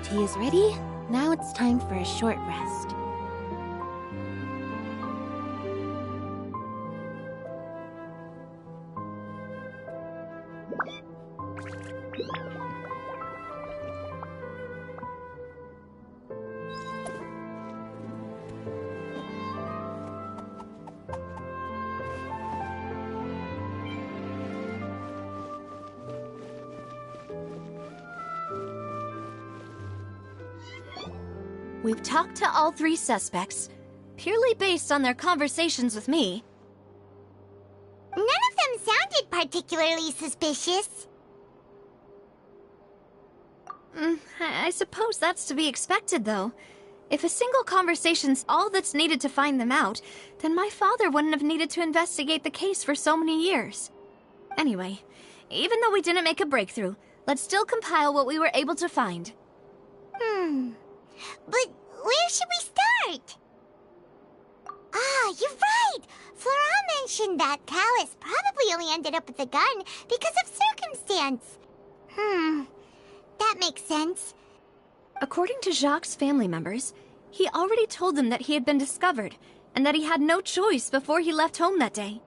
Tea is ready. Now it's time for a short rest. We've talked to all 3 suspects, purely based on their conversations with me. None of them sounded particularly suspicious. I suppose that's to be expected, though. If a single conversation's all that's needed to find them out, then my father wouldn't have needed to investigate the case for so many years. Anyway, even though we didn't make a breakthrough, let's still compile what we were able to find. But where should we start? Ah, you're right! Flora mentioned that Callus probably only ended up with the gun because of circumstance. That makes sense. According to Jacques' family members, he already told them that he had been discovered, and that he had no choice before he left home that day.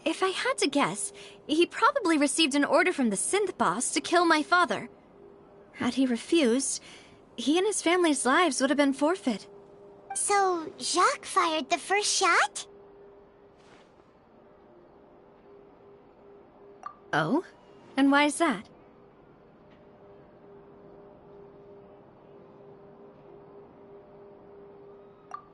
If I had to guess, he probably received an order from the synth boss to kill my father. Had he refused, he and his family's lives would have been forfeit. So, Jacques fired the first shot? Oh? And why is that?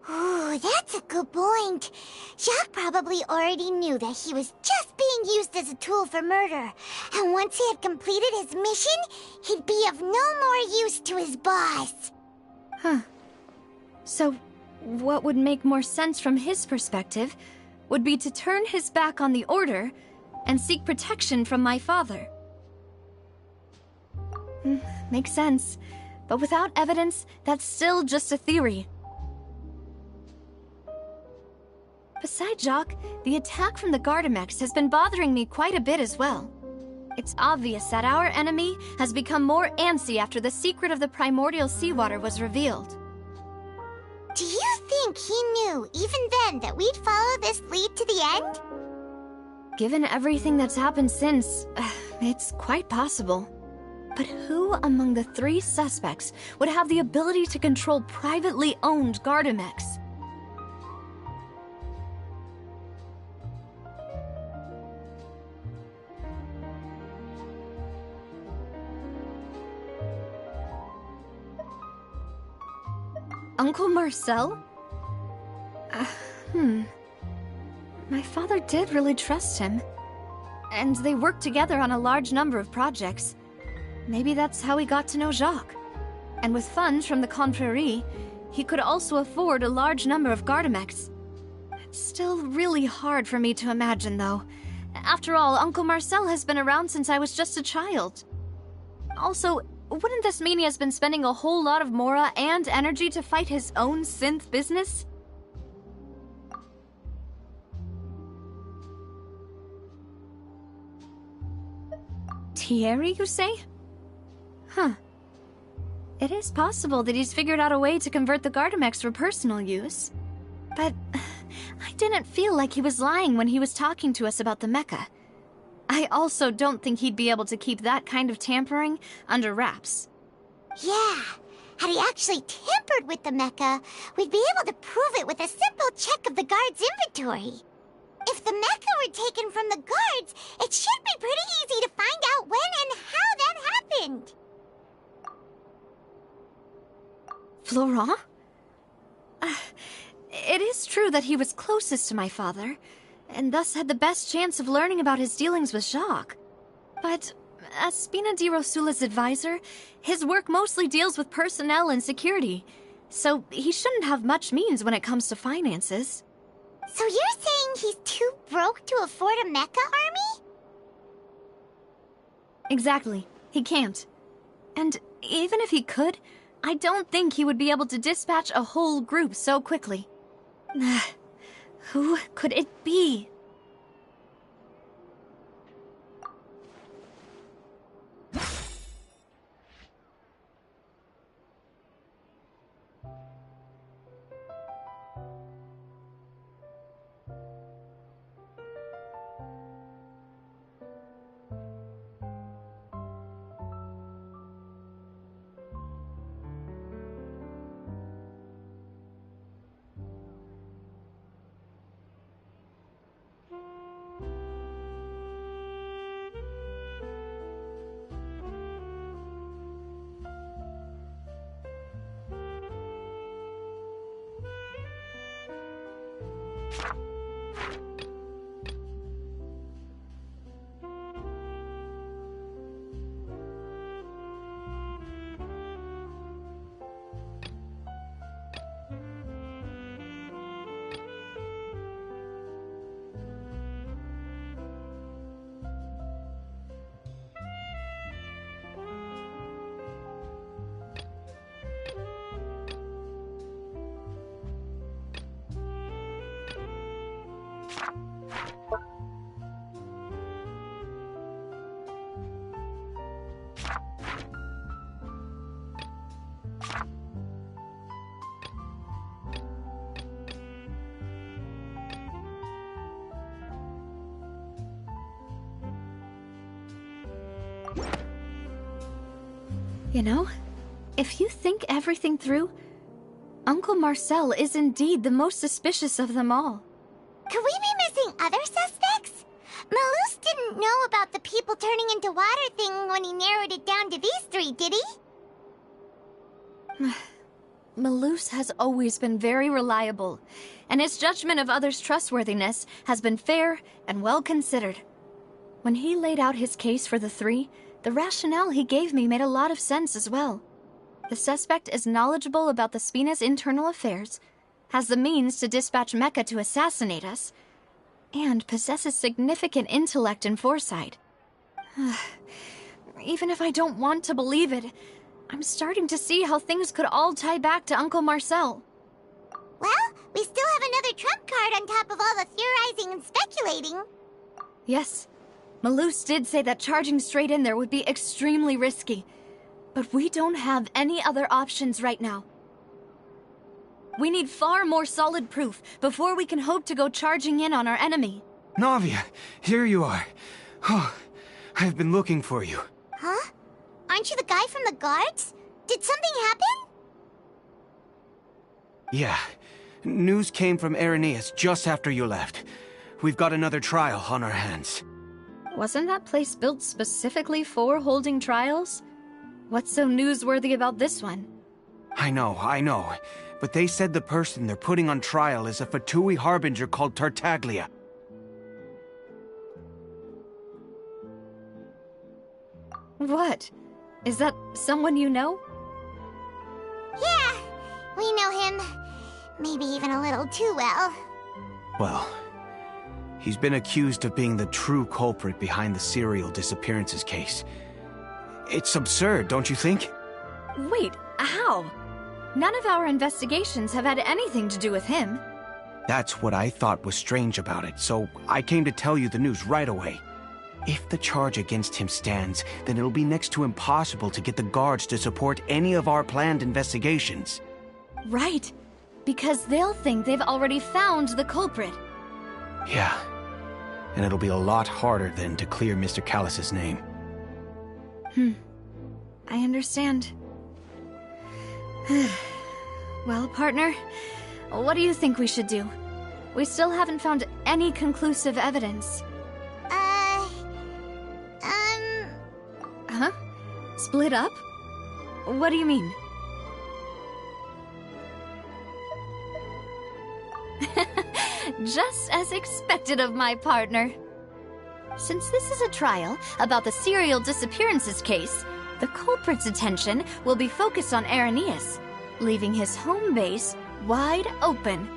Ooh, that's a good point. Jacques probably already knew that he was just being used as a tool for murder. And once he had completed his mission, he'd be of no more use to his boss. So, what would make more sense from his perspective would be to turn his back on the Order and seek protection from my father. Makes sense. But without evidence, that's still just a theory. Besides Jacques, the attack from the Gardamex has been bothering me quite a bit as well. It's obvious that our enemy has become more antsy after the secret of the primordial seawater was revealed. Do you think he knew, even then, that we'd follow this lead to the end? Given everything that's happened since, it's quite possible. But who among the 3 suspects would have the ability to control privately owned Gardamex? Uncle Marcel? My father did really trust him. And they worked together on a large number of projects. Maybe that's how he got to know Jacques. And with funds from the Confrérie, he could also afford a large number of Gardamex. It's still really hard for me to imagine, though. After all, Uncle Marcel has been around since I was just a child. Also, wouldn't this mean he has been spending a whole lot of mora and energy to fight his own synth business? Thierry, you say? It is possible that he's figured out a way to convert the Gardamex for personal use. But I didn't feel like he was lying when he was talking to us about the mecha. I also don't think he'd be able to keep that kind of tampering under wraps. Yeah, had he actually tampered with the mecha, we'd be able to prove it with a simple check of the guard's inventory. If the mecha were taken from the guards, it should be pretty easy to find out when and how that happened. Florent? It is true that he was closest to my father, and thus had the best chance of learning about his dealings with Jacques. But as Spina di Rosula's advisor, his work mostly deals with personnel and security, so he shouldn't have much means when it comes to finances. So you're saying he's too broke to afford a mecha army? Exactly. He can't. And even if he could, I don't think he would be able to dispatch a whole group so quickly. Who could it be? You know, if you think everything through, Uncle Marcel is indeed the most suspicious of them all. Could we be missing other suspects? Malus didn't know about the people turning into water thing when he narrowed it down to these three, did he? Malus has always been very reliable, and his judgment of others' trustworthiness has been fair and well considered. When he laid out his case for the three, the rationale he gave me made a lot of sense as well. The suspect is knowledgeable about the Spina's internal affairs, has the means to dispatch Mecha to assassinate us, and possesses significant intellect and foresight. Even if I don't want to believe it, I'm starting to see how things could all tie back to Uncle Marcel. Well, we still have another trump card on top of all the theorizing and speculating. Yes, Malus did say that charging straight in there would be extremely risky, but we don't have any other options right now. We need far more solid proof before we can hope to go charging in on our enemy. Navia, here you are. Oh, I've been looking for you. Huh? Aren't you the guy from the guards? Did something happen? Yeah. News came from Irenaeus just after you left. We've got another trial on our hands. Wasn't that place built specifically for holding trials? What's so newsworthy about this one? I know. But they said the person they're putting on trial is a Fatui harbinger called Tartaglia. What? Is that someone you know? Yeah, we know him. Maybe even a little too well. Well, he's been accused of being the true culprit behind the serial disappearances case. It's absurd, don't you think? Wait, how? None of our investigations have had anything to do with him. That's what I thought was strange about it, so I came to tell you the news right away. If the charge against him stands, then it'll be next to impossible to get the guards to support any of our planned investigations. Right, because they'll think they've already found the culprit. Yeah, and it'll be a lot harder then to clear Mr. Callus's name. I understand. Well, partner, what do you think we should do? We still haven't found any conclusive evidence. Huh? Split up? What do you mean? Just as expected of my partner. Since this is a trial about the serial disappearances case, the culprit's attention will be focused on Irenaeus, leaving his home base wide open.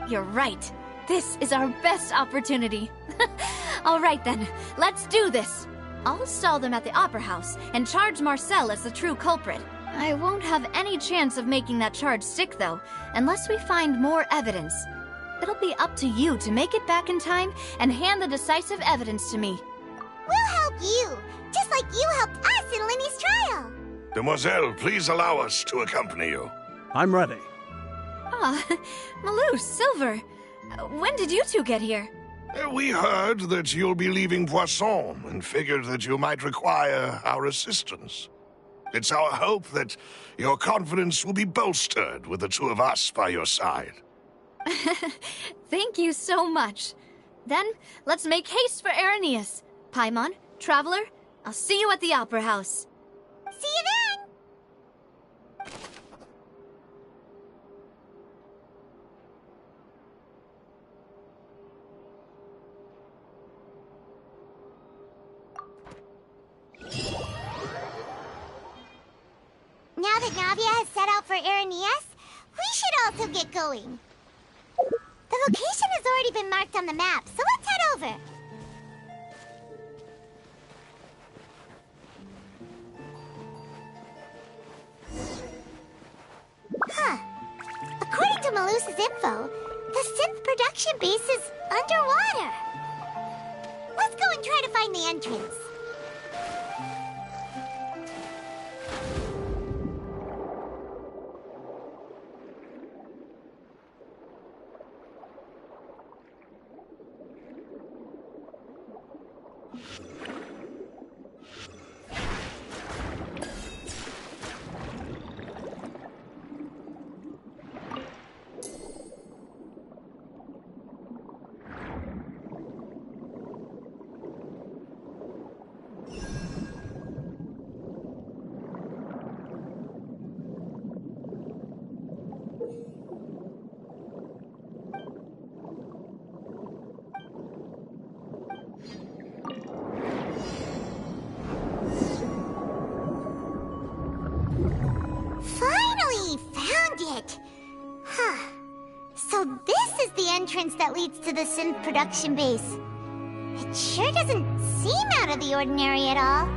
You're right. This is our best opportunity. All right then, let's do this. I'll stall them at the Opera House and charge Marcel as the true culprit. I won't have any chance of making that charge stick, though, unless we find more evidence. It'll be up to you to make it back in time and hand the decisive evidence to me. We'll help you, just like you helped us in Linny's trial. Demoiselle, please allow us to accompany you. I'm ready. Ah, Malus, Silver. When did you two get here? We heard that you'll be leaving Poisson and figured that you might require our assistance. It's our hope that your confidence will be bolstered with the two of us by your side. Thank you so much. Then, let's make haste for Irenaeus. Paimon, Traveler, I'll see you at the Opera House. See you then! Now that Navia has set out for Irenaeus, we should also get going. The location has already been marked on the map, so let's head over. Huh. According to Malus's info, the synth production base is underwater. Let's go and try to find the entrance. entrance that leads to the synth production base. It sure doesn't seem out of the ordinary at all.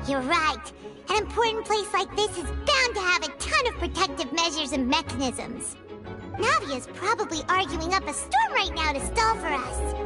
You're right. An important place like this is bound to have a ton of protective measures and mechanisms. Navia's probably arguing up a storm right now to stall for us.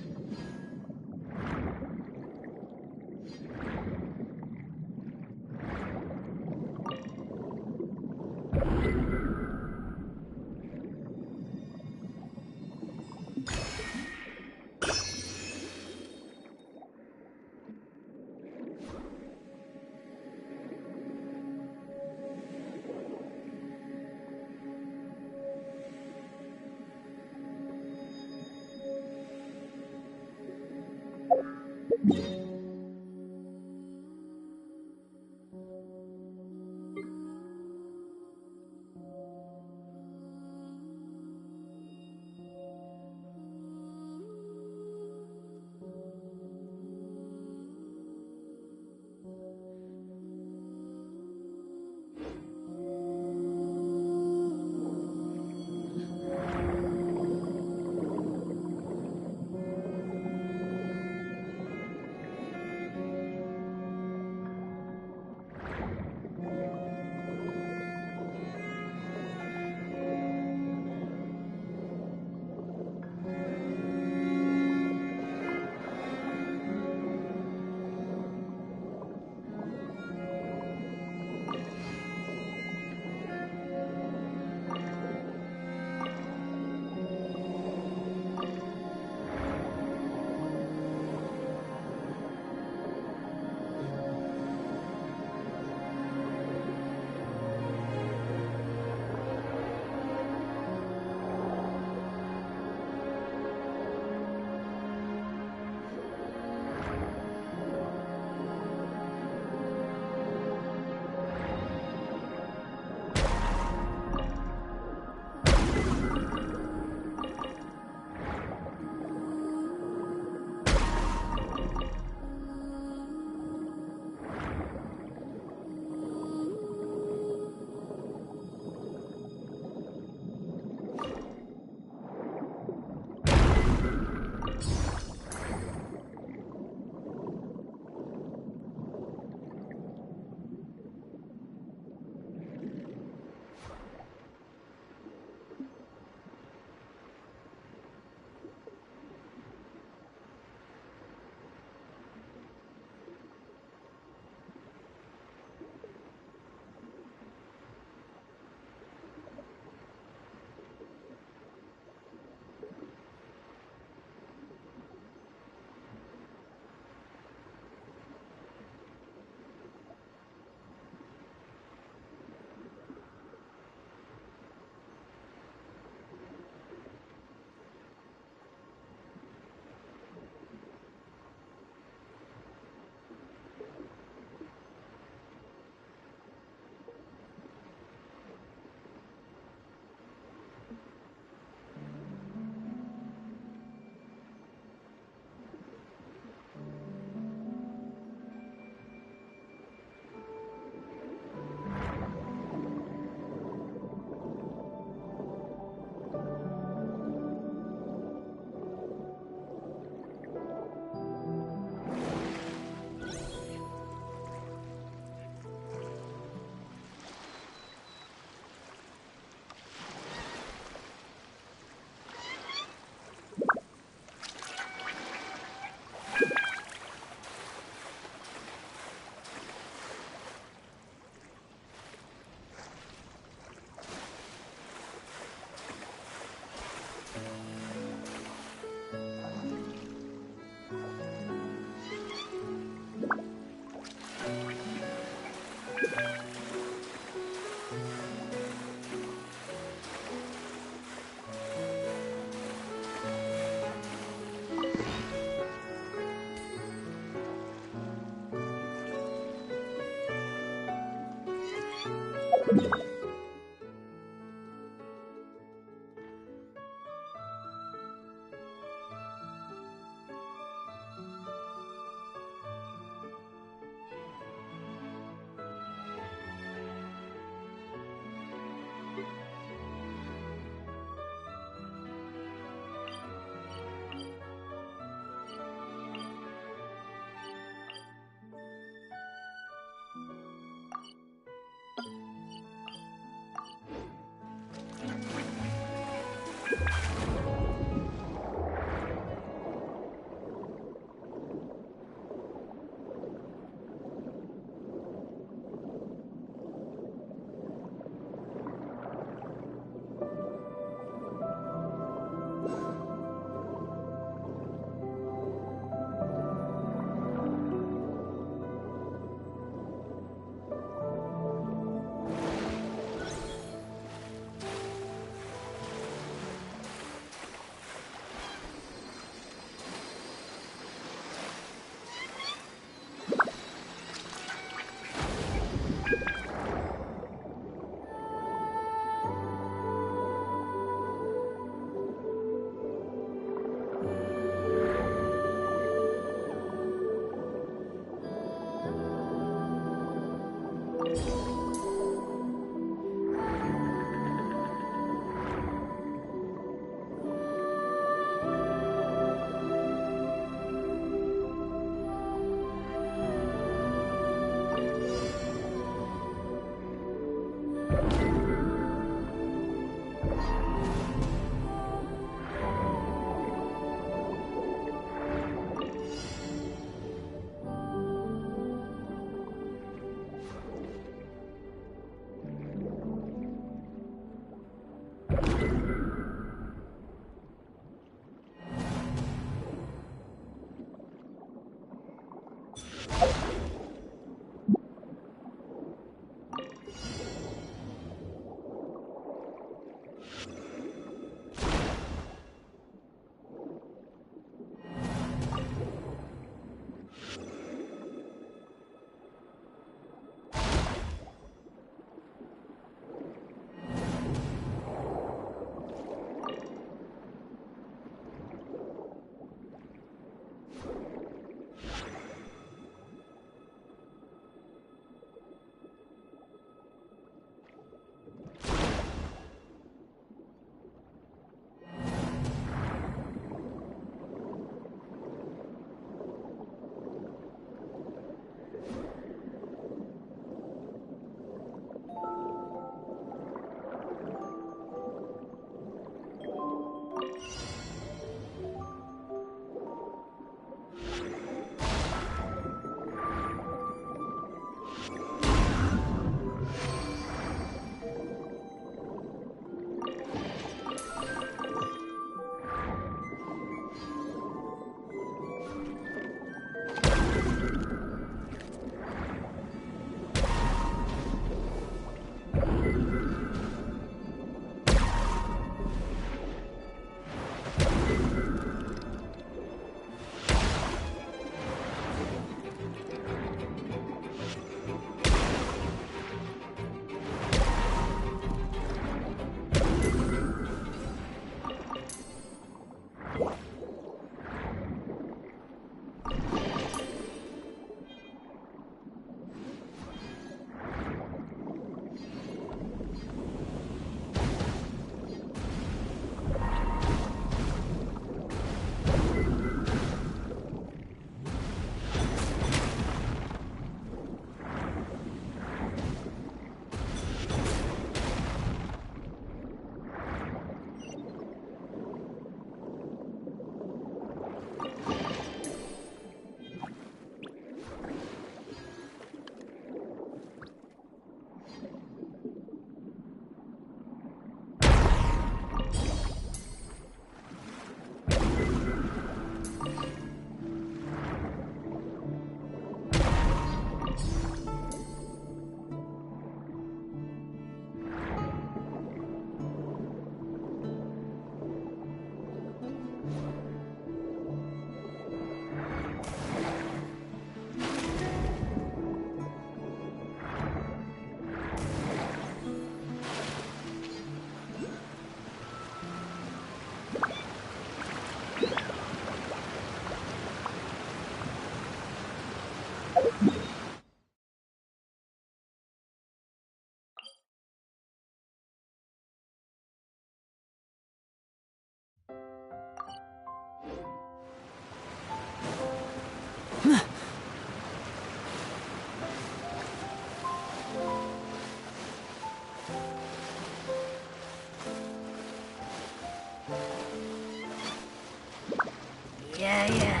yeah.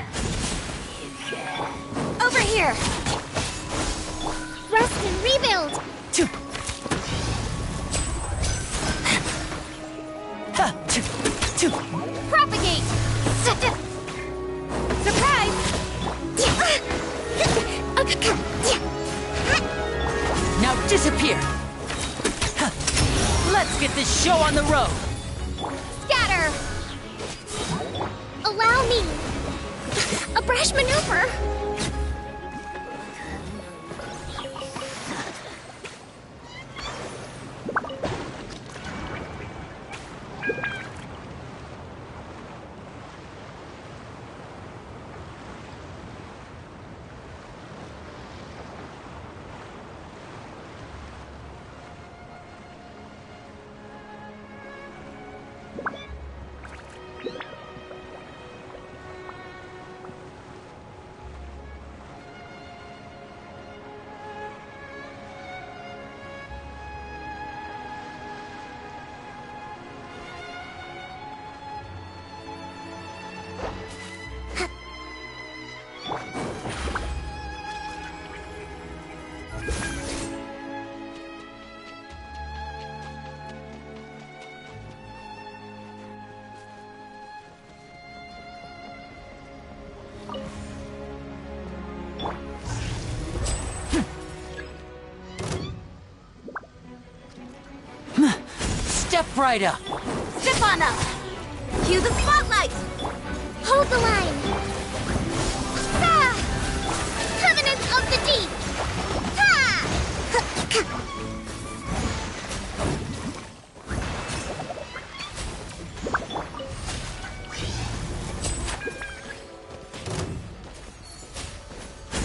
Over here! Rest and rebuild! Propagate! Surprise! Now disappear! Let's get this show on the road! Scatter! Allow me! A brash maneuver! Step right up! Step on up! Cue the spotlight! Hold the line! Ah! Covenant of the Deep! Ha!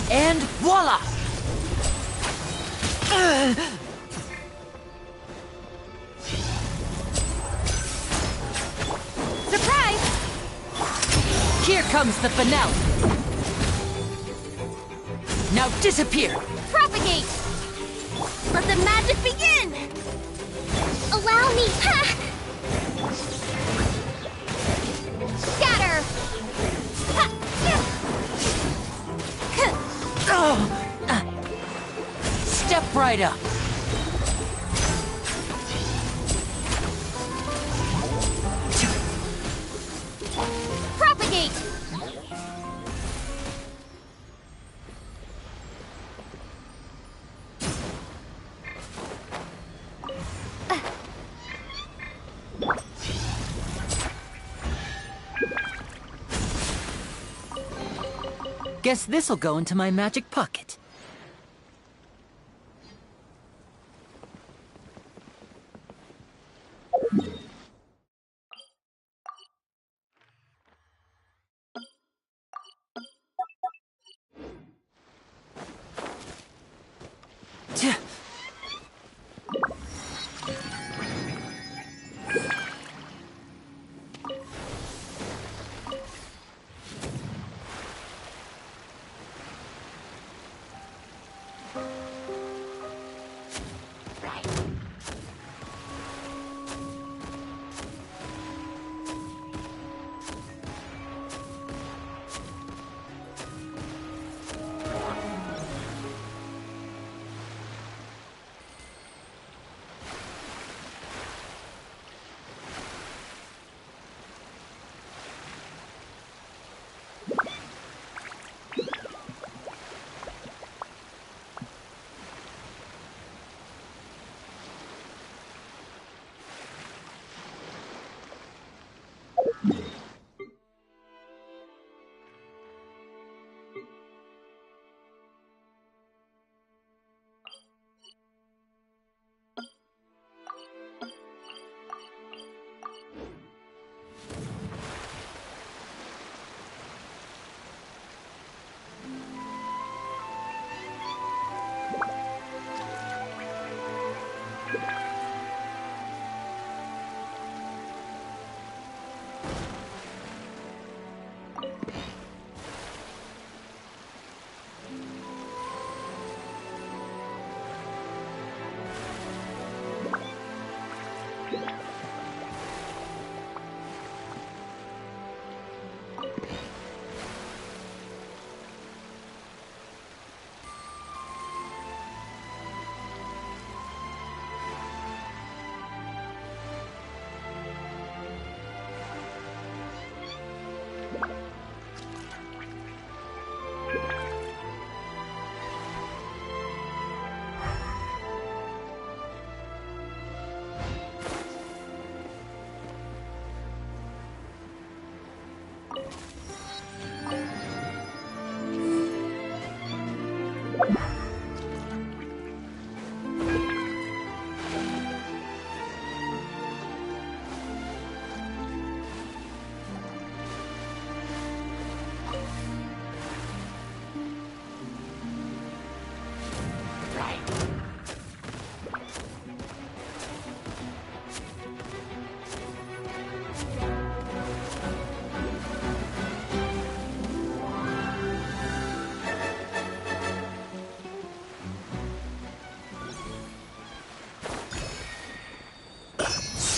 And voila! Surprise! Here comes the finale! Now disappear! Propagate! Let the magic begin! Allow me! Ha! Scatter! Ha! Step right up! Propagate! Guess this'll go into my magic pocket.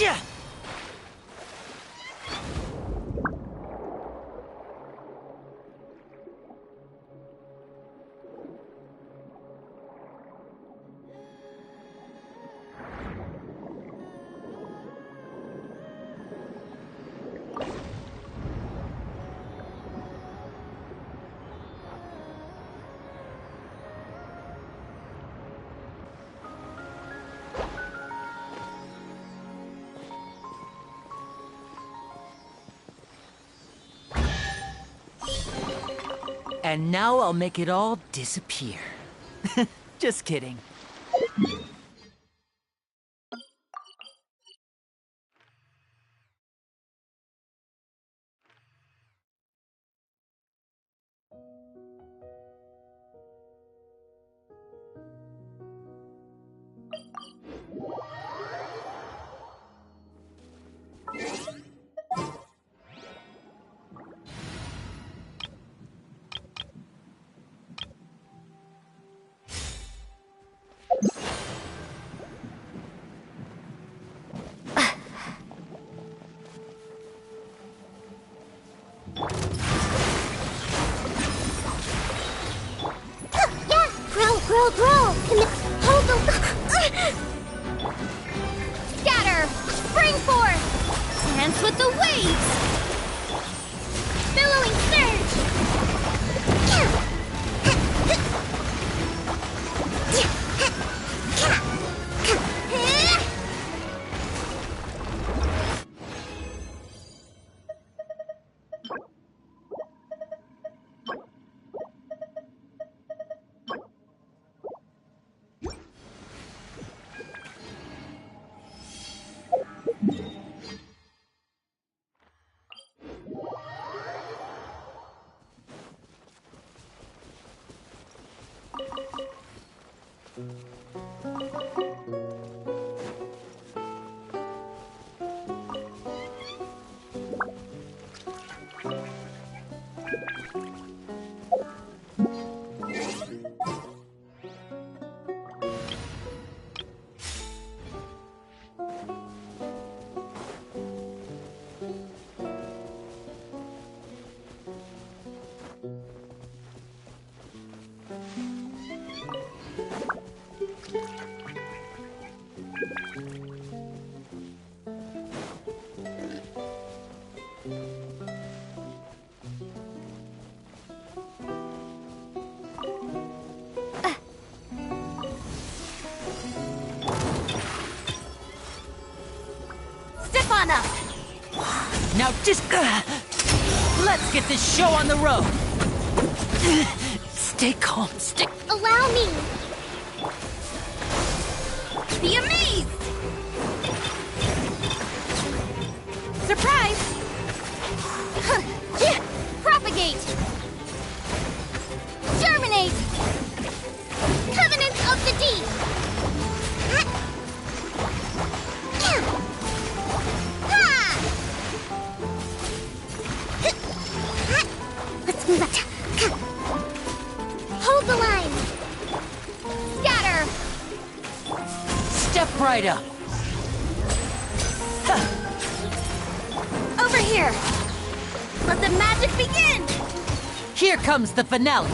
Gotcha! And now I'll make it all disappear. Just kidding. Grow! Hold the... Scatter! Spring forth! Dance with the waves! Billowing surge! Step on up! Now just... let's get this show on the road! Stay calm, stick... Allow me! Be amazed! Surprise! Propagate! Germinate! Covenant of the Deep! Let's move up. Hold the line! Scatter! Step right up! Over here! Let the magic begin! Here comes the finale!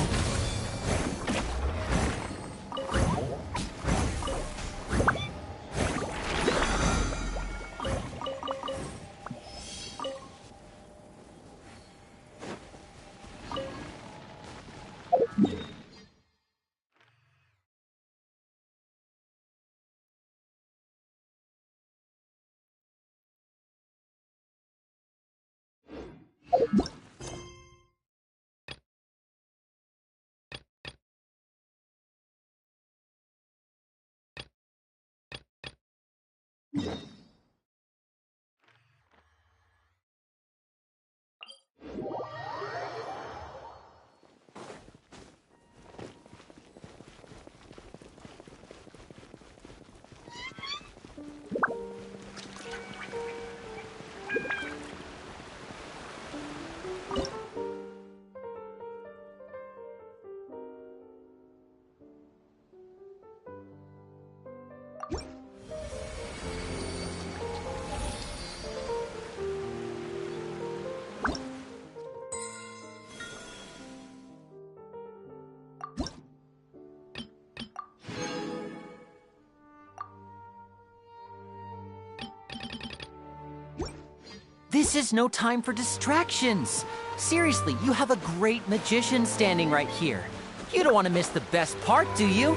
This is no time for distractions. Seriously, you have a great magician standing right here. You don't want to miss the best part, do you?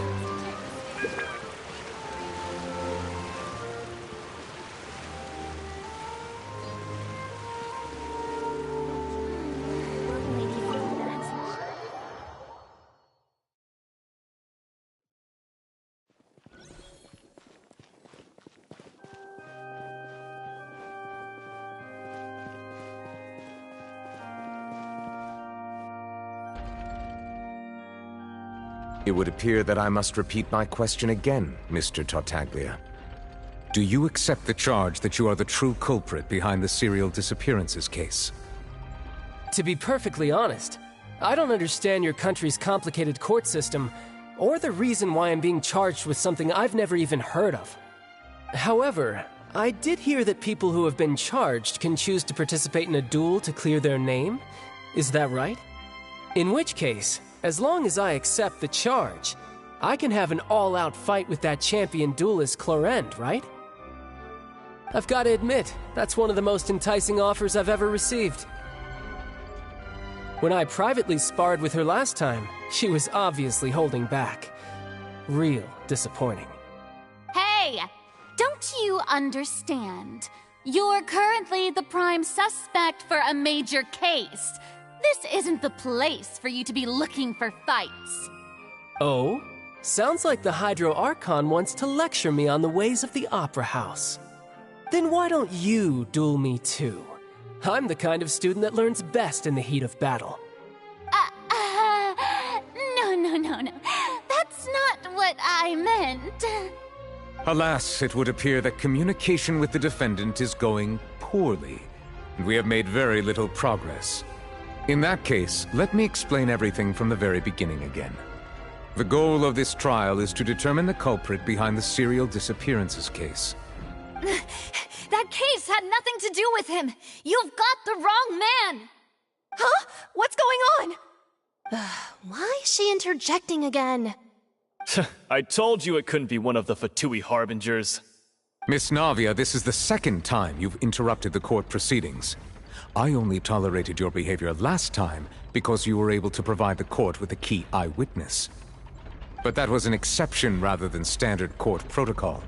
It would appear that I must repeat my question again, Mr. Tartaglia. Do you accept the charge that you are the true culprit behind the serial disappearances case? To be perfectly honest, I don't understand your country's complicated court system, or the reason why I'm being charged with something I've never even heard of. However, I did hear that people who have been charged can choose to participate in a duel to clear their name. Is that right? In which case, as long as I accept the charge, I can have an all-out fight with that champion duelist Clorinde, right? I've got to admit, that's one of the most enticing offers I've ever received. When I privately sparred with her last time, she was obviously holding back. Real disappointing. Hey! Don't you understand? You're currently the prime suspect for a major case. This isn't the place for you to be looking for fights. Oh? Sounds like the Hydro Archon wants to lecture me on the ways of the Opera House. Then why don't you duel me too? I'm the kind of student that learns best in the heat of battle. No. That's not what I meant. Alas, it would appear that communication with the defendant is going poorly, and we have made very little progress. In that case, let me explain everything from the very beginning again. The goal of this trial is to determine the culprit behind the serial disappearances case. That case had nothing to do with him! You've got the wrong man! Huh? What's going on? Why is she interjecting again? I told you it couldn't be one of the Fatui Harbingers. Miss Navia, this is the second time you've interrupted the court proceedings. I only tolerated your behavior last time because you were able to provide the court with a key eyewitness. But that was an exception rather than standard court protocol.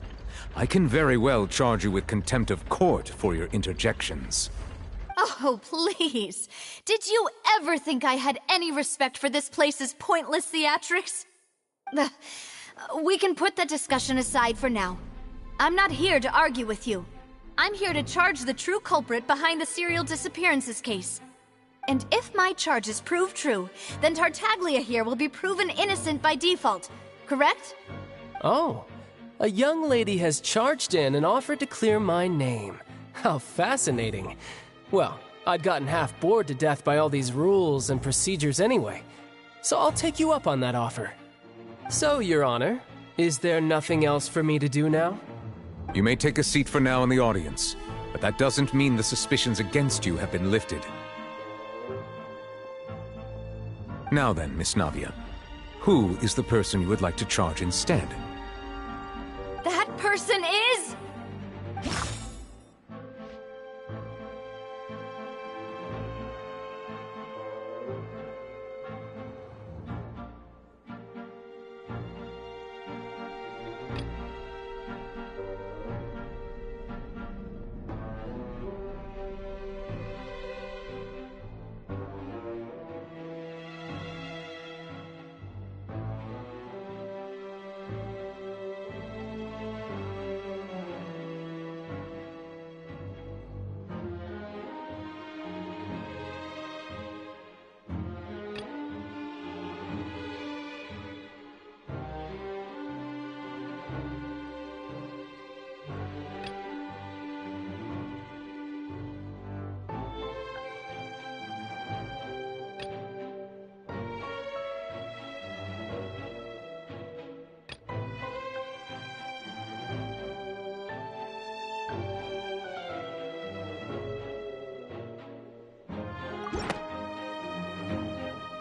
I can very well charge you with contempt of court for your interjections. Oh, please. Did you ever think I had any respect for this place's pointless theatrics? We can put that discussion aside for now. I'm not here to argue with you. I'm here to charge the true culprit behind the serial disappearances case. And if my charges prove true, then Tartaglia here will be proven innocent by default, correct? Oh, a young lady has charged in and offered to clear my name. How fascinating. Well, I'd gotten half bored to death by all these rules and procedures anyway, so I'll take you up on that offer. So, Your Honor, is there nothing else for me to do now? You may take a seat for now in the audience, but that doesn't mean the suspicions against you have been lifted. Now then, Miss Navia, who is the person you would like to charge instead? That person is...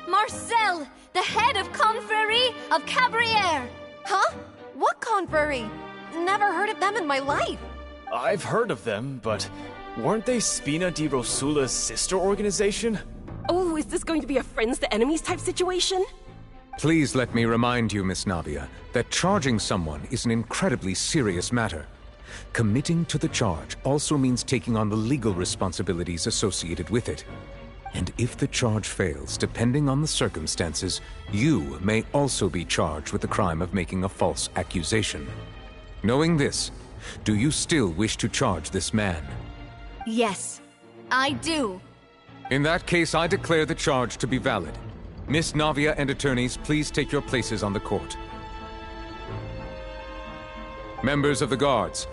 Marcel, the head of Confrérie of Cabrières! Huh? What confrérie? Never heard of them in my life. I've heard of them, but Weren't they Spina di Rosula's sister organization? Oh, is this going to be a friends to enemies type situation? Please let me remind you, Miss Navia, that charging someone is an incredibly serious matter. Committing to the charge also means taking on the legal responsibilities associated with it. And if the charge fails, depending on the circumstances, you may also be charged with the crime of making a false accusation. Knowing this, do you still wish to charge this man? Yes, I do. In that case, I declare the charge to be valid. Miss Navia and attorneys, please take your places on the court. Members of the guards,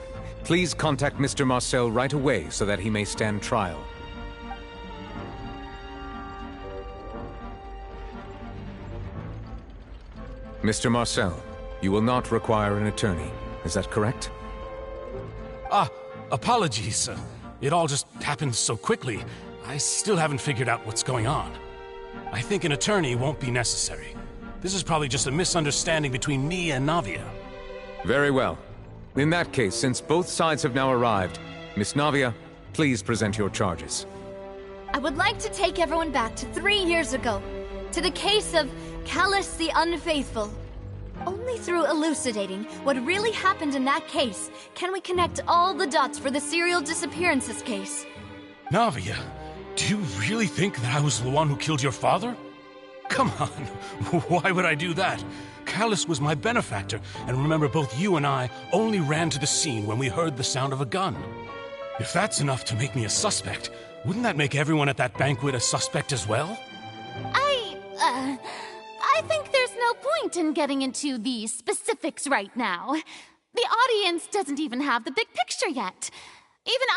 please contact Mr. Marcel right away so that he may stand trial. Mr. Marcel, you will not require an attorney. Is that correct? Apologies. It all just happened so quickly. I still haven't figured out what's going on. I think an attorney won't be necessary. This is probably just a misunderstanding between me and Navia. Very well. In that case, since both sides have now arrived, Miss Navia, please present your charges. I would like to take everyone back to 3 years ago, to the case of Callus the Unfaithful. Only through elucidating what really happened in that case can we connect all the dots for the serial disappearances case. Navia, do you really think that I was the one who killed your father? Come on, why would I do that? Callus was my benefactor, and remember, both you and I only ran to the scene when we heard the sound of a gun. If that's enough to make me a suspect, wouldn't that make everyone at that banquet a suspect as well? I think there's no point in getting into the specifics right now. The audience doesn't even have the big picture yet. Even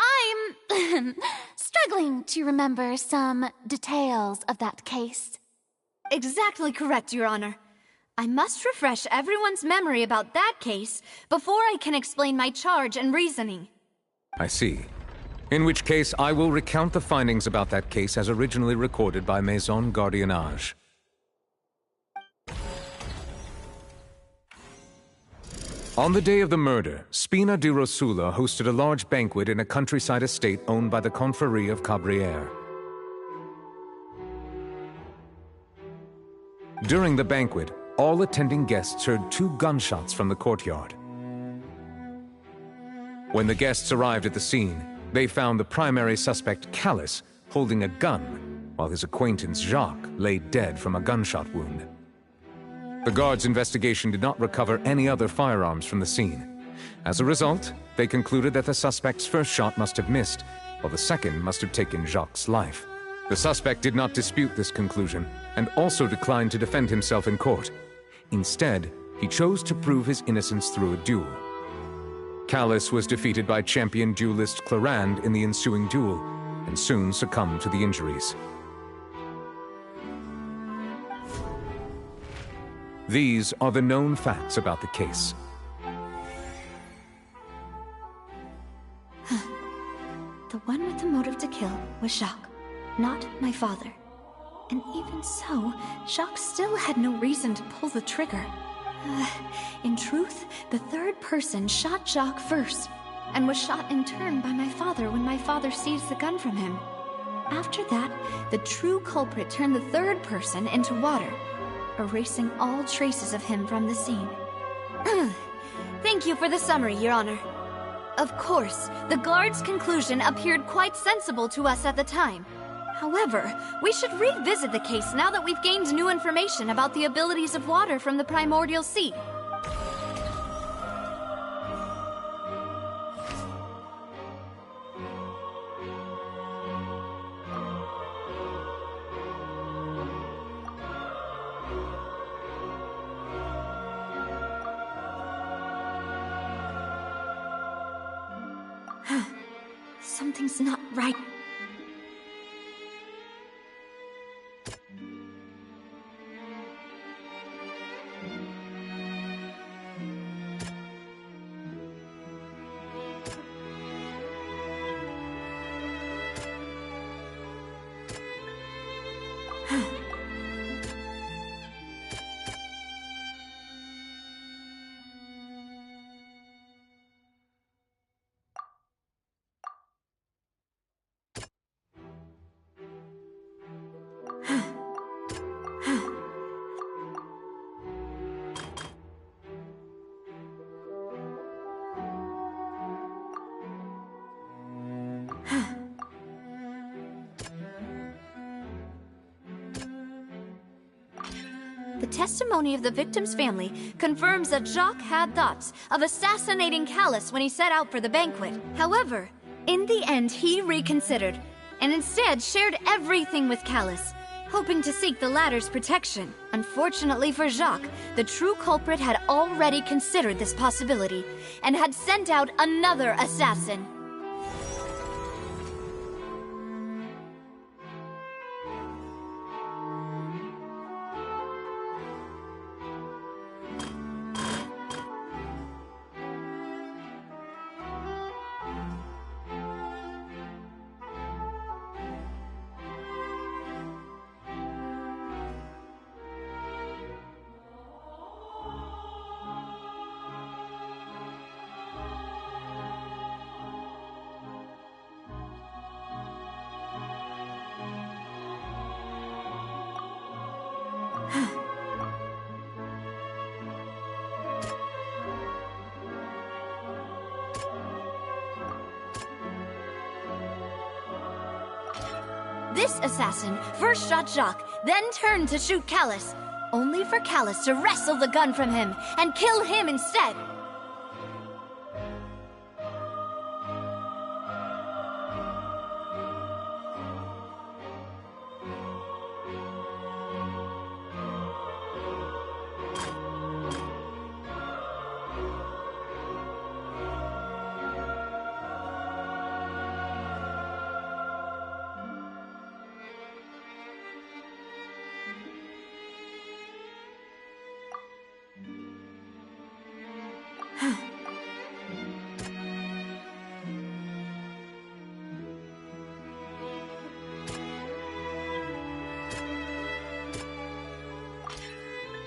I'm struggling to remember some details of that case. Exactly correct, Your Honor. I must refresh everyone's memory about that case before I can explain my charge and reasoning. I see. In which case, I will recount the findings about that case as originally recorded by Maison Gardiennage. On the day of the murder, Spina di Rosula hosted a large banquet in a countryside estate owned by the Confrérie of Cabrières. During the banquet, all attending guests heard 2 gunshots from the courtyard. When the guests arrived at the scene, they found the primary suspect, Callus, holding a gun, while his acquaintance, Jacques, lay dead from a gunshot wound. The guards' investigation did not recover any other firearms from the scene. As a result, they concluded that the suspect's first shot must have missed, while the second must have taken Jacques' life. The suspect did not dispute this conclusion, and also declined to defend himself in court. Instead, he chose to prove his innocence through a duel. Callus was defeated by champion duelist Clarande in the ensuing duel, and soon succumbed to the injuries. These are the known facts about the case. The one with the motive to kill was Jacques, not my father. And even so, Jacques still had no reason to pull the trigger. In truth, the third person shot Jacques first, and was shot in turn by my father when my father seized the gun from him. After that, the true culprit turned the third person into water, erasing all traces of him from the scene. Thank you for the summary, Your Honor. Of course, the guard's conclusion appeared quite sensible to us at the time. However, we should revisit the case now that we've gained new information about the abilities of water from the primordial sea. Something's not right. The testimony of the victim's family confirms that Jacques had thoughts of assassinating Callus when he set out for the banquet. However, in the end, he reconsidered and instead shared everything with Callus, hoping to seek the latter's protection. Unfortunately for Jacques, the true culprit had already considered this possibility and had sent out another assassin. This assassin first shot Jacques, then turned to shoot Callus, only for Callus to wrestle the gun from him and kill him instead.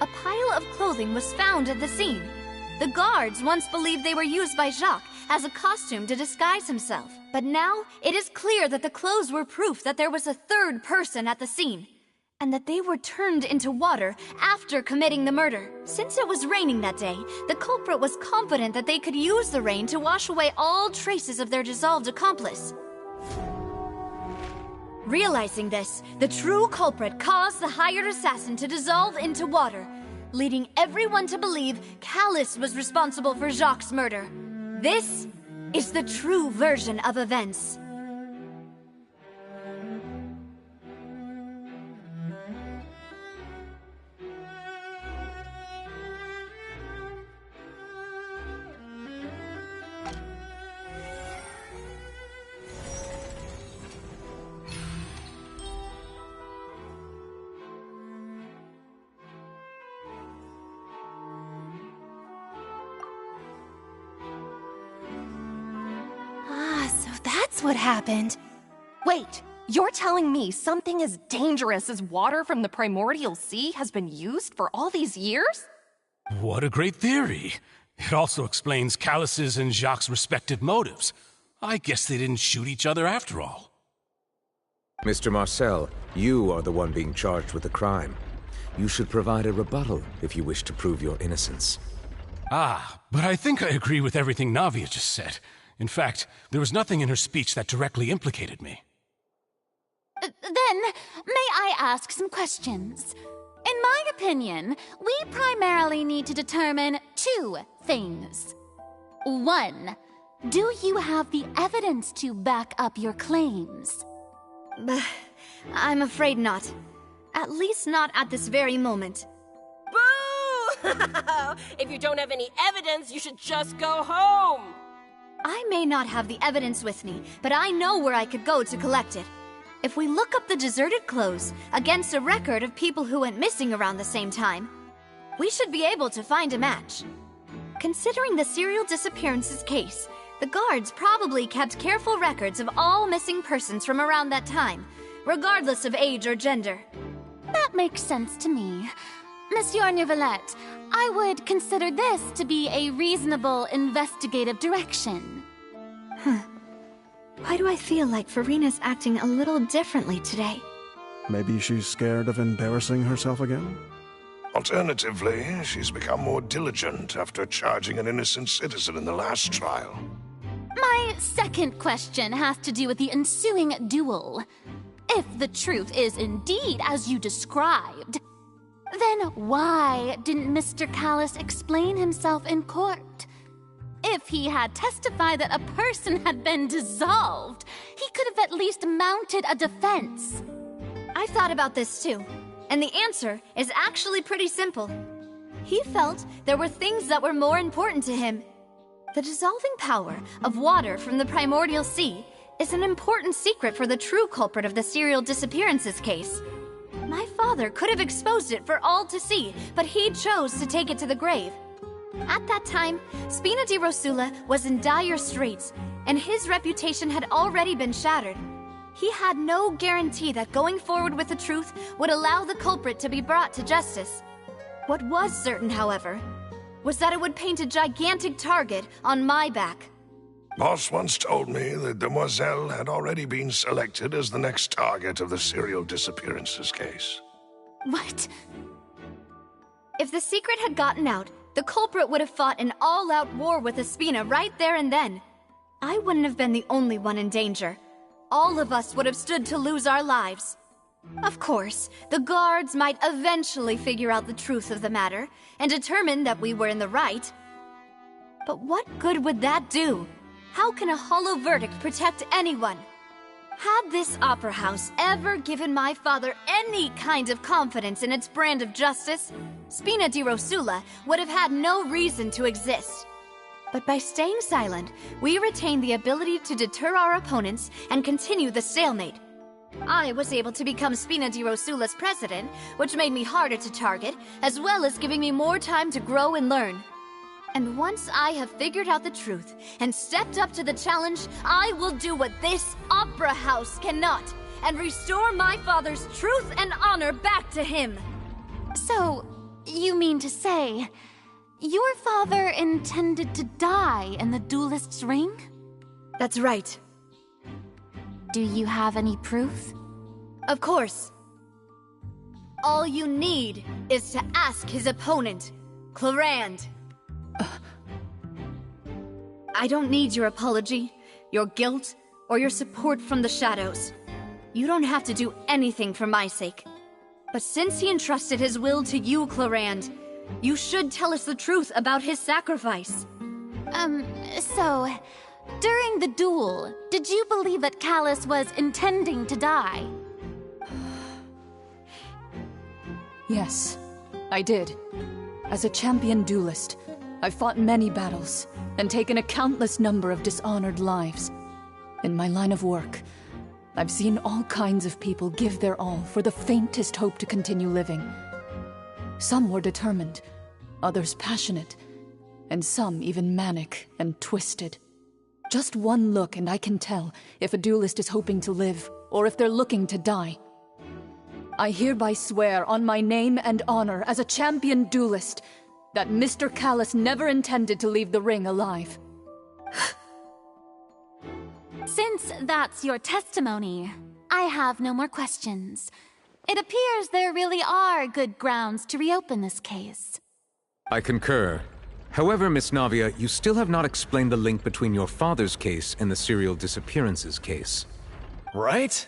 A pile of clothing was found at the scene. The guards once believed they were used by Jacques as a costume to disguise himself. But now, it is clear that the clothes were proof that there was a third person at the scene, and that they were turned into water after committing the murder. Since it was raining that day, the culprit was confident that they could use the rain to wash away all traces of their dissolved accomplice. Realizing this, the true culprit caused the hired assassin to dissolve into water, leading everyone to believe Callus was responsible for Jacques' murder. This is the true version of events. That's what happened. Wait, you're telling me something as dangerous as water from the primordial sea has been used for all these years? What a great theory. It also explains Callus's and Jacques' respective motives. I guess they didn't shoot each other after all. Mr. Marcel, you are the one being charged with the crime. You should provide a rebuttal if you wish to prove your innocence. Ah, but I think I agree with everything Navia just said. In fact, there was nothing in her speech that directly implicated me. Then, may I ask some questions? In my opinion, we primarily need to determine two things. One, do you have the evidence to back up your claims? I'm afraid not. At least not at this very moment. Boo! If you don't have any evidence, you should just go home! I may not have the evidence with me, but I know where I could go to collect it. If we look up the deserted clothes against a record of people who went missing around the same time, we should be able to find a match. Considering the serial disappearances case, the guards probably kept careful records of all missing persons from around that time, regardless of age or gender. That makes sense to me. Monsieur Neuvillette, I would consider this to be a reasonable investigative direction. Why do I feel like Furina's acting a little differently today? Maybe she's scared of embarrassing herself again? Alternatively, she's become more diligent after charging an innocent citizen in the last trial. My second question has to do with the ensuing duel. If the truth is indeed as you described, then why didn't Mr. Callus explain himself in court? If he had testified that a person had been dissolved, he could have at least mounted a defense. I thought about this too, and the answer is actually pretty simple. He felt there were things that were more important to him. The dissolving power of water from the primordial sea is an important secret for the true culprit of the serial disappearances case. My father could have exposed it for all to see, but he chose to take it to the grave. At that time, Spina di Rosula was in dire straits, and his reputation had already been shattered. He had no guarantee that going forward with the truth would allow the culprit to be brought to justice. What was certain, however, was that it would paint a gigantic target on my back. Boss once told me that Demoiselle had already been selected as the next target of the serial disappearances case. What? If the secret had gotten out, the culprit would have fought an all-out war with Espina right there and then. I wouldn't have been the only one in danger. All of us would have stood to lose our lives. Of course, the guards might eventually figure out the truth of the matter and determine that we were in the right. But what good would that do? How can a hollow verdict protect anyone? Had this opera house ever given my father any kind of confidence in its brand of justice, Spina di Rosula would have had no reason to exist. But by staying silent, we retained the ability to deter our opponents and continue the stalemate. I was able to become Spina di Rosula's president, which made me harder to target, as well as giving me more time to grow and learn. And once I have figured out the truth and stepped up to the challenge, I will do what this opera house cannot, and restore my father's truth and honor back to him. So, you mean to say, your father intended to die in the duelist's ring? That's right. Do you have any proof? Of course. All you need is to ask his opponent, Clorinde. I don't need your apology, your guilt, or your support from the shadows. You don't have to do anything for my sake. But since he entrusted his will to you, Clorinde, you should tell us the truth about his sacrifice. So, during the duel, did you believe that Callus was intending to die? Yes, I did. As a champion duelist, I've fought many battles and taken a countless number of dishonored lives. In my line of work, I've seen all kinds of people give their all for the faintest hope to continue living. Some were determined, others passionate, and some even manic and twisted. Just one look and I can tell if a duelist is hoping to live or if they're looking to die. I hereby swear on my name and honor as a champion duelist that Mr. Callus never intended to leave the ring alive. Since that's your testimony, I have no more questions. It appears there really are good grounds to reopen this case. I concur. However, Miss Navia, you still have not explained the link between your father's case and the serial disappearances case. Right?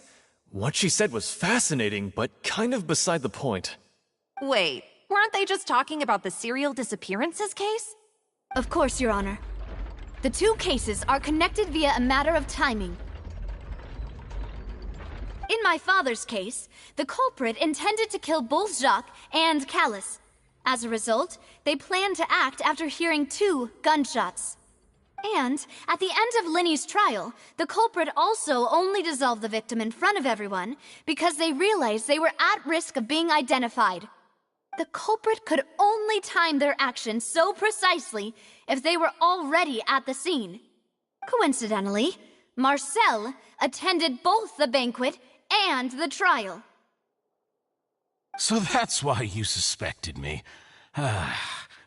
What she said was fascinating, but kind of beside the point. Wait, weren't they just talking about the serial disappearances case? Of course, Your Honor. The two cases are connected via a matter of timing. In my father's case, the culprit intended to kill both Jacques and Callus. As a result, they planned to act after hearing 2 gunshots. And at the end of Linny's trial, the culprit also only dissolved the victim in front of everyone because they realized they were at risk of being identified. The culprit could only time their actions so precisely if they were already at the scene. Coincidentally, Marcel attended both the banquet and the trial. So that's why you suspected me.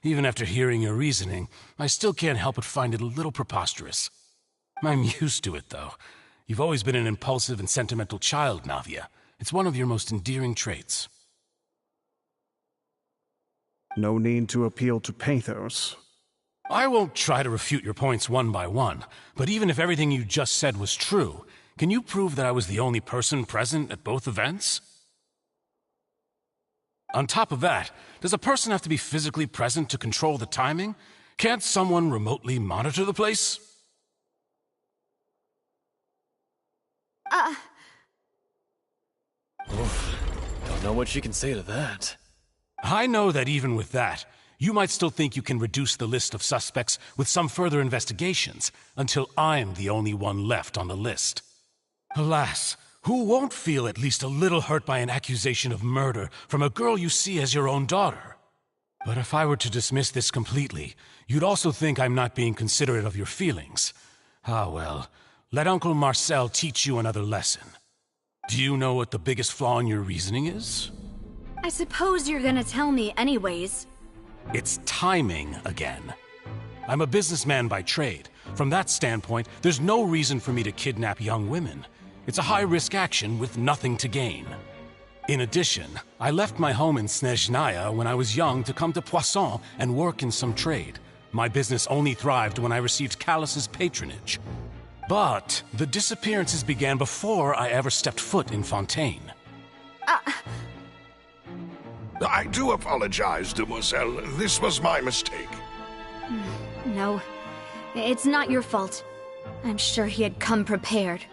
Even after hearing your reasoning, I still can't help but find it a little preposterous. I'm used to it, though. You've always been an impulsive and sentimental child, Navia. It's one of your most endearing traits. No need to appeal to pathos. I won't try to refute your points one by one, but even if everything you just said was true, can you prove that I was the only person present at both events? On top of that, does a person have to be physically present to control the timing? Can't someone remotely monitor the place? Oof. Don't know what she can say to that. I know that even with that, you might still think you can reduce the list of suspects with some further investigations until I'm the only one left on the list. Alas, who won't feel at least a little hurt by an accusation of murder from a girl you see as your own daughter? But if I were to dismiss this completely, you'd also think I'm not being considerate of your feelings. Ah well, let Uncle Marcel teach you another lesson. Do you know what the biggest flaw in your reasoning is? I suppose you're gonna tell me anyways. It's timing again. I'm a businessman by trade. From that standpoint, there's no reason for me to kidnap young women. It's a high-risk action with nothing to gain. In addition, I left my home in Snezhnaya when I was young to come to Poisson and work in some trade. My business only thrived when I received Calus's patronage. But the disappearances began before I ever stepped foot in Fontaine. I do apologize, Demoiselle. This was my mistake. No, it's not your fault. I'm sure he had come prepared.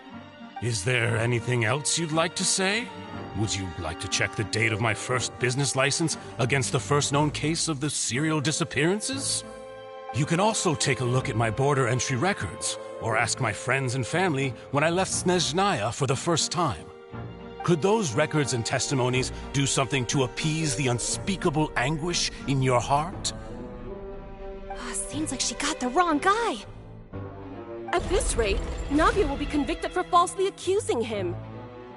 Is there anything else you'd like to say? Would you like to check the date of my first business license against the first known case of the serial disappearances? You can also take a look at my border entry records, or ask my friends and family when I left Snezhnaya for the first time. Could those records and testimonies do something to appease the unspeakable anguish in your heart? Seems like she got the wrong guy. At this rate, Navia will be convicted for falsely accusing him.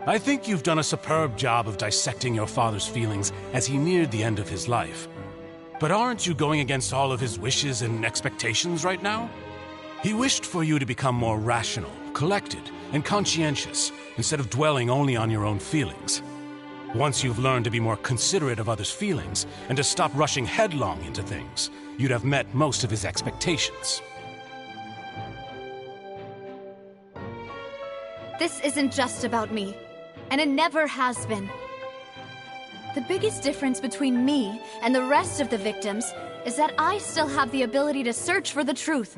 I think you've done a superb job of dissecting your father's feelings as he neared the end of his life. But aren't you going against all of his wishes and expectations right now? He wished for you to become more rational, collected, and conscientious, instead of dwelling only on your own feelings. Once you've learned to be more considerate of others' feelings, and to stop rushing headlong into things, you'd have met most of his expectations. This isn't just about me, and it never has been. The biggest difference between me and the rest of the victims is that I still have the ability to search for the truth,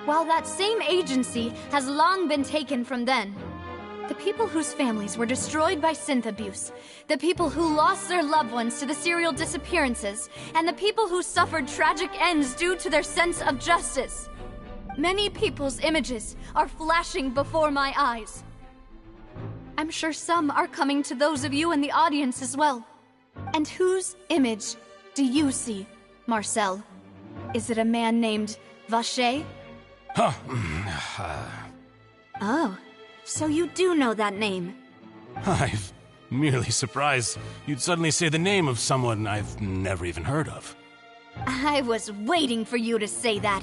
while that same agency has long been taken from them. The people whose families were destroyed by synth abuse, the people who lost their loved ones to the serial disappearances, and the people who suffered tragic ends due to their sense of justice. Many people's images are flashing before my eyes. I'm sure some are coming to those of you in the audience as well. And whose image do you see, Marcel? Is it a man named Vacher? Oh, so you do know that name. I'm merely surprised you'd suddenly say the name of someone I've never even heard of. I was waiting for you to say that.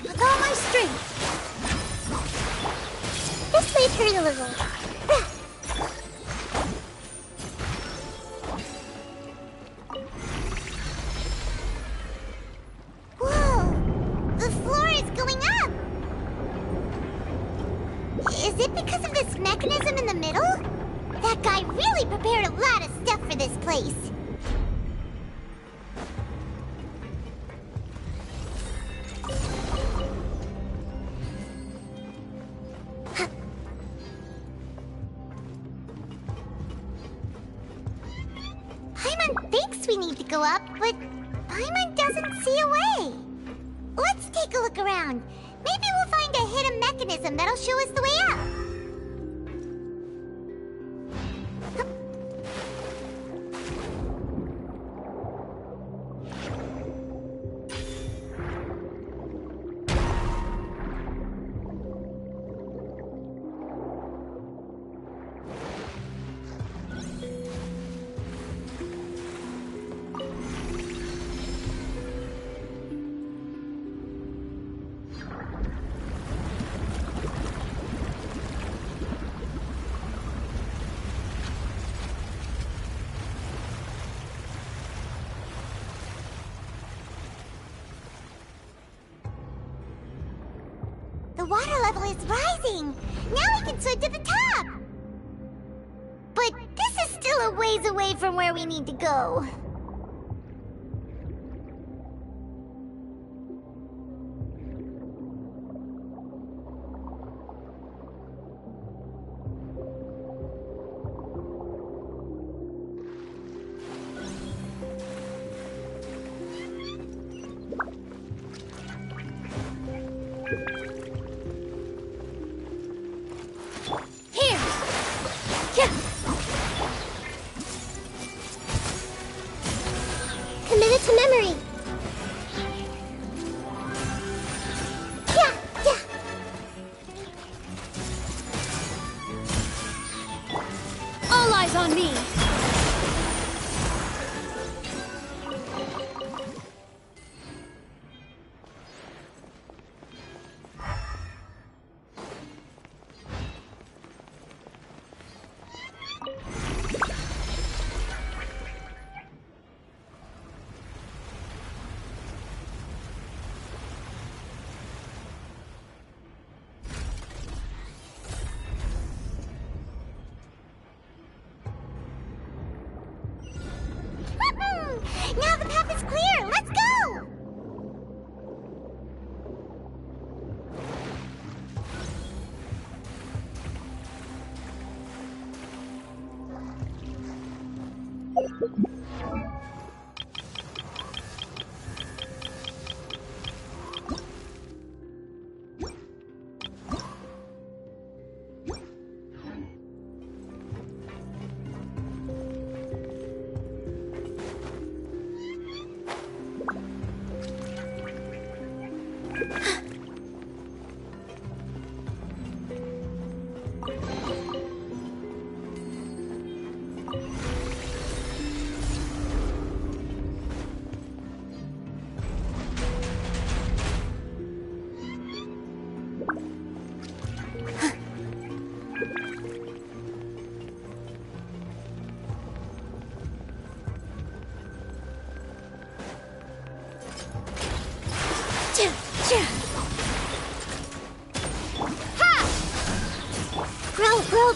With all my strength. This way, turn a little. Whoa! The floor is going up! Is it because of this mechanism in the middle? That guy really prepared a lot of stuff for this place. we need to go up, but Paimon doesn't see a way. Let's take a look around. Maybe we'll find a hidden mechanism that'll show us the way up. The water level is rising! Now we can swim to the top! But this is still a ways away from where we need to go. Commit it to memory. Yeah. All eyes on me. Now the path is clear! Let's go!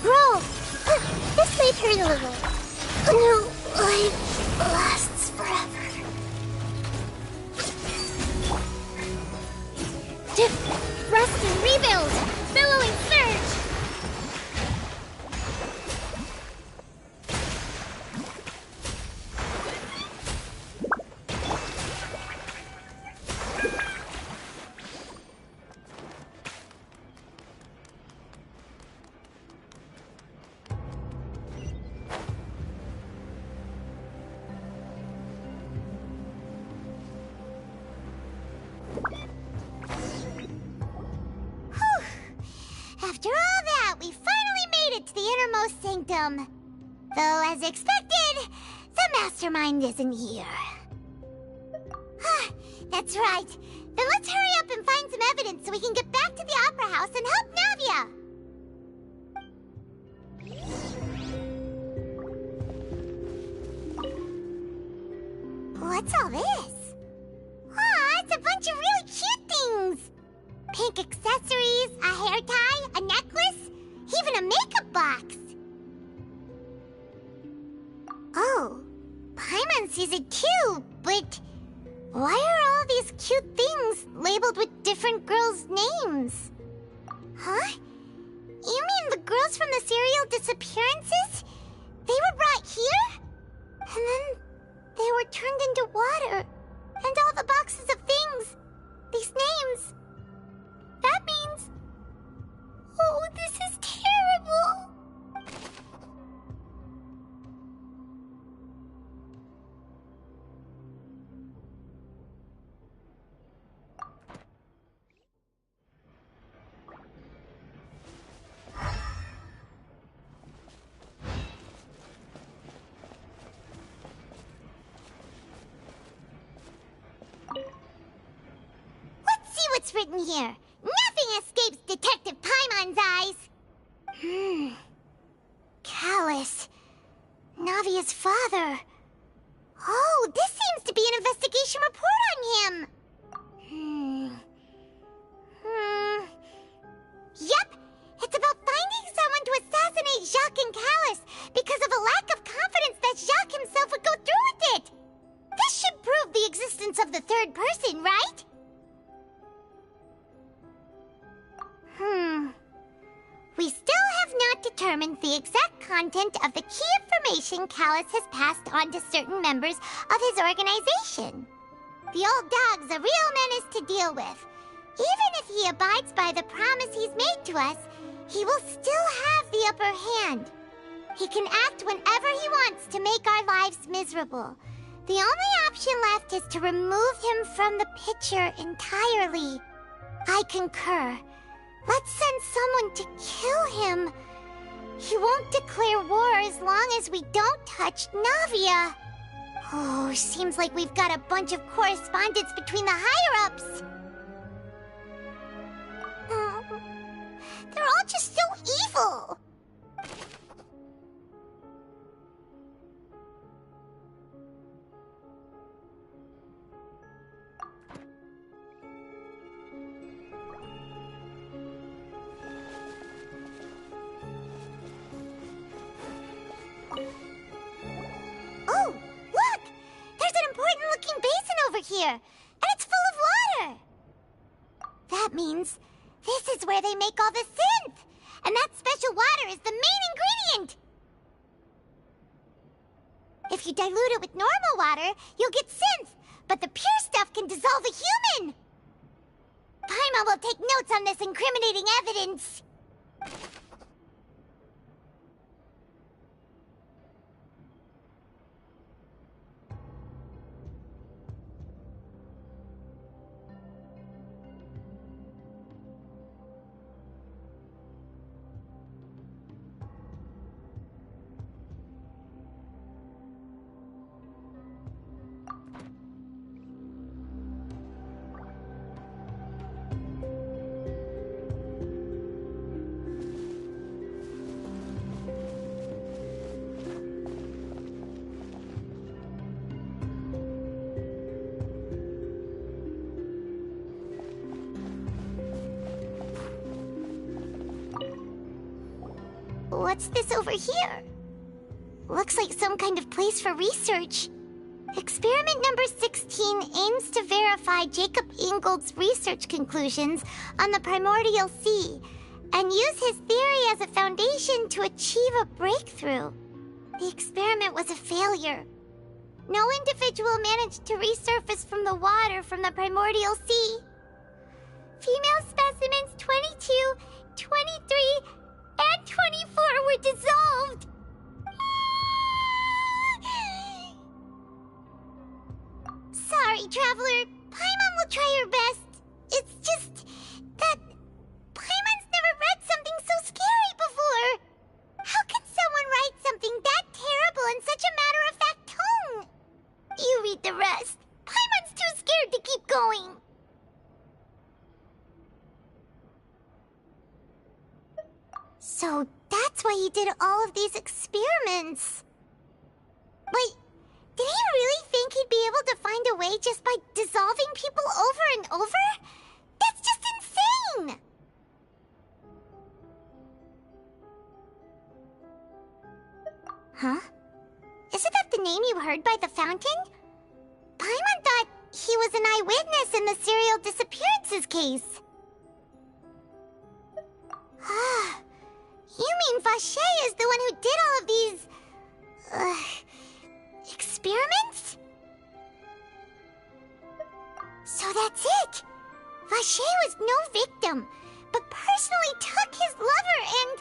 Grow! This may hurt a little. No life lasts forever. Rest and rebuild! Billowing surge! After all that, we finally made it to the innermost sanctum. Though, as expected, the mastermind isn't here. That's right. Then let's hurry up and find some evidence so we can get back to the Opera House and help Navia. What's all this? It's a bunch of really cute things. Pink accessories, a hair tie, a necklace, even a makeup box. Oh, Paimon sees it too, but why are all these cute things labeled with different girls' names? Huh? You mean the girls from the serial disappearances? They were brought here? And then they were turned into water. And all the boxes of things. These names. That means... Oh, this is terrible! Let's see what's written here. Nothing escapes Detective Paimon's eyes. Callus. Navia's father. Oh, this seems to be an investigation report on him. Yep, it's about finding someone to assassinate Jacques and Callus because of a lack of confidence that Jacques himself would go through with it. This should prove the existence of the third person, right? We still have not determined the exact content of the key information Callus has passed on to certain members of his organization. The old dog's a real menace to deal with. Even if he abides by the promise he's made to us, he will still have the upper hand. He can act whenever he wants to make our lives miserable. The only option left is to remove him from the picture entirely. I concur. Let's send someone to kill him. He won't declare war as long as we don't touch Navia. Oh, seems like we've got a bunch of correspondence between the higher-ups. They're all just so evil. Oh, look! There's an important-looking basin over here, and it's full of water! That means this is where they make all the synth! And that special water is the main ingredient! If you dilute it with normal water, you'll get synth, but the pure stuff can dissolve a human! Paimon will take notes on this incriminating evidence! What's this over here? Looks like some kind of place for research. Experiment number 16 aims to verify Jacob Ingold's research conclusions on the primordial sea and use his theory as a foundation to achieve a breakthrough. The experiment was a failure. No individual managed to resurface from the water from the primordial sea. Female specimens 22, 23, and 24 were dissolved. Sorry, Traveler. Paimon will try her best. It's just that Paimon's never read something so scary before. How can someone write something that terrible in such a matter-of-fact tone? You read the rest. Paimon's too scared to keep going. So that's why he did all of these experiments. Wait, did he really think he'd be able to find a way just by dissolving people over and over? That's just insane! Huh? Isn't that the name you heard by the fountain? Paimon thought he was an eyewitness in the serial disappearances case. Ah. You mean Vacher is the one who did all of these... experiments? So that's it! Vacher was no victim, but personally took his lover and...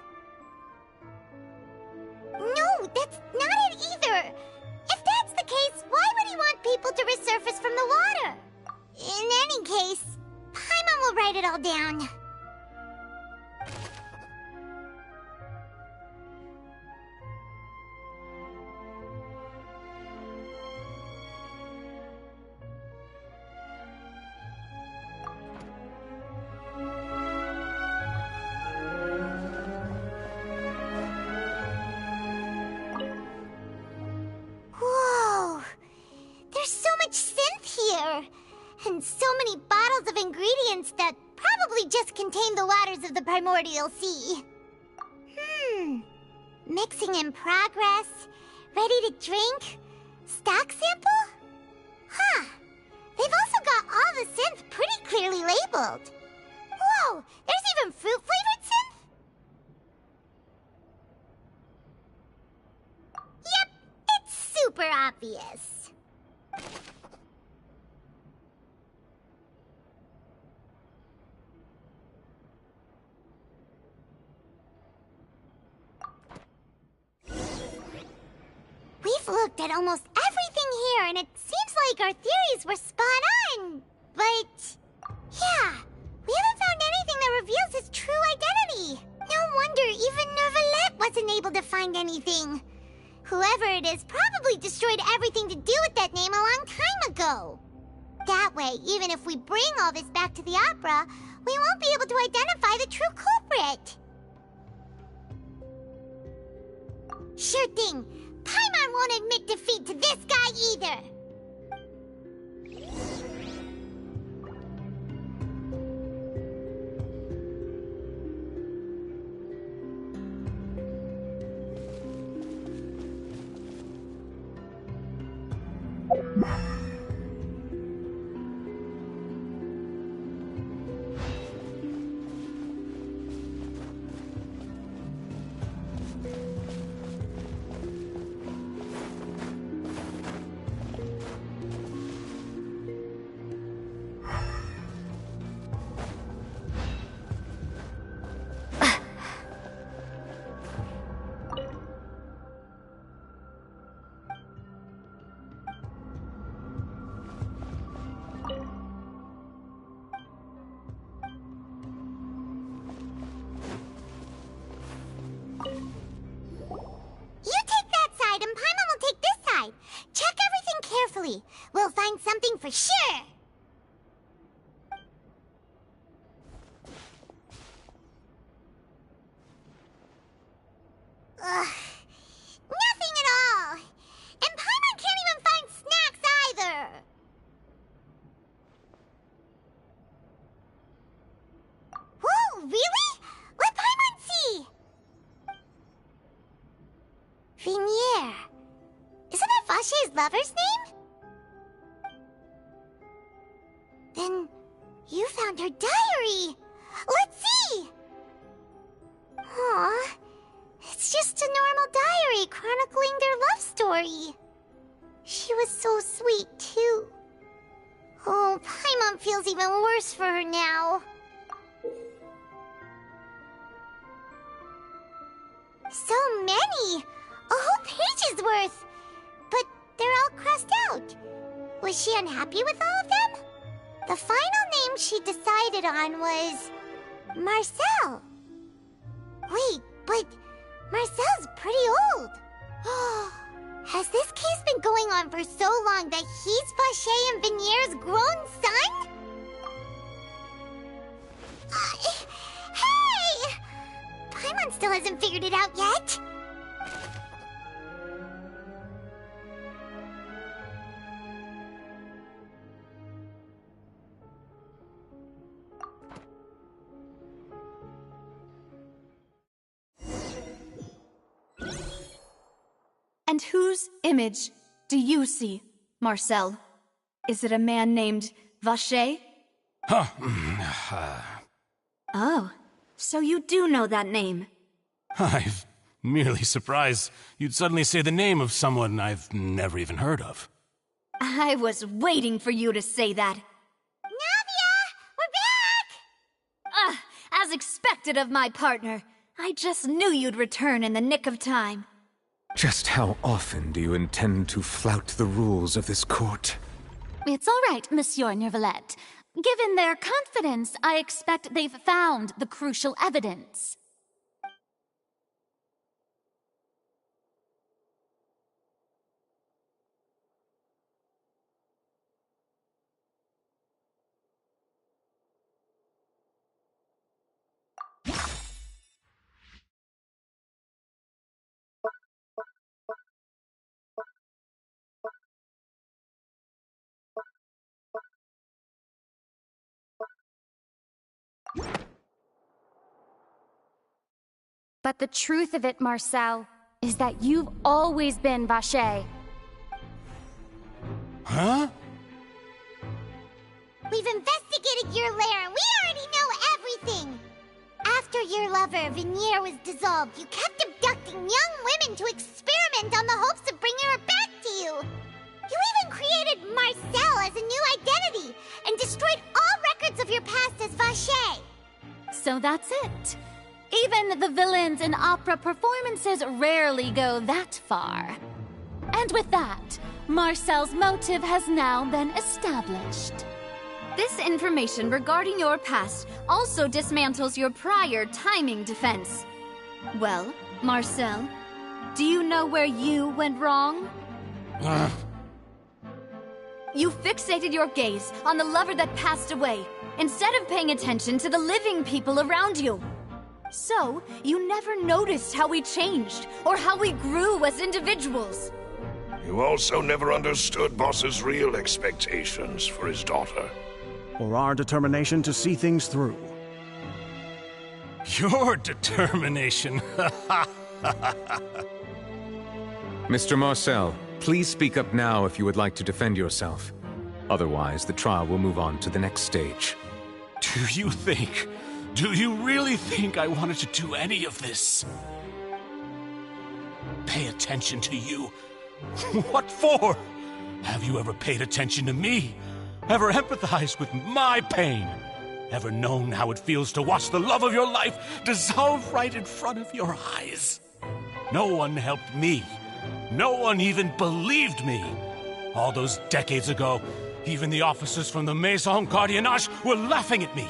No, that's not it either! If that's the case, why would he want people to resurface from the water? In any case, Paimon will write it all down. Whoa! There's so much synth here! And so many bottles of ingredients that probably just contain the waters of the Primordial Sea. Mixing in progress, ready to drink, stock sample? Huh. They've also got all the synth pretty clearly labeled. Whoa, there's even fruit-flavored synth? Yep, it's super obvious. We've looked at almost everything here, and it seems like our theories were spot on. But, yeah, we haven't found anything that reveals his true identity. No wonder even Neuvillette wasn't able to find anything. Whoever it is probably destroyed everything to do with that name a long time ago. That way, even if we bring all this back to the opera, we won't be able to identify the true culprit. Sure thing. Paimon won't admit defeat to this guy either! We'll find something for sure! Ugh. Nothing at all! And Paimon can't even find snacks either! Whoa, really? Let Paimon see! Vignier. Isn't that Vacher's lover's name? Then you found her diary! Let's see! Aw, it's just a normal diary chronicling their love story. She was so sweet, too. Oh, Paimon feels even worse for her now. So many! A whole page's worth! But they're all crossed out. Was she unhappy with all of them? The final name she decided on was... Marcel. Wait, but Marcel's pretty old. Has this case been going on for so long that he's Vacher and Vignier's grown son? Hey! Paimon still hasn't figured it out yet. And whose image do you see, Marcel? Is it a man named Vacher? Oh, so you do know that name. I'm merely surprised you'd suddenly say the name of someone I've never even heard of. I was waiting for you to say that. expected of my partner. I just knew you'd return in the nick of time. Just how often do you intend to flout the rules of this court? It's all right, Monsieur Neuvillette. Given their confidence, I expect they've found the crucial evidence. But the truth of it, Marcel, is that you've always been Vacher. Huh? We've investigated your lair and we already know everything! After your lover, Vignier, was dissolved, you kept abducting young women to experiment on the hopes of bringing her back to you! You even created Marcel as a new identity and destroyed all records of your past as Vacher! So that's it. Even the villains in opera performances rarely go that far. And with that, Marcel's motive has now been established. This information regarding your past also dismantles your prior timing defense. Well, Marcel, do you know where you went wrong? You fixated your gaze on the lover that passed away, instead of paying attention to the living people around you. So, you never noticed how we changed, or how we grew as individuals. You also never understood Boss's real expectations for his daughter. Or our determination to see things through. Your determination. Mr. Marcel, please speak up now if you would like to defend yourself. Otherwise, the trial will move on to the next stage. Do you really think I wanted to do any of this? Pay attention to you? What for? Have you ever paid attention to me? Ever empathized with my pain? Ever known how it feels to watch the love of your life dissolve right in front of your eyes? No one helped me. No one even believed me. All those decades ago, even the officers from the Maison Gardiennage were laughing at me.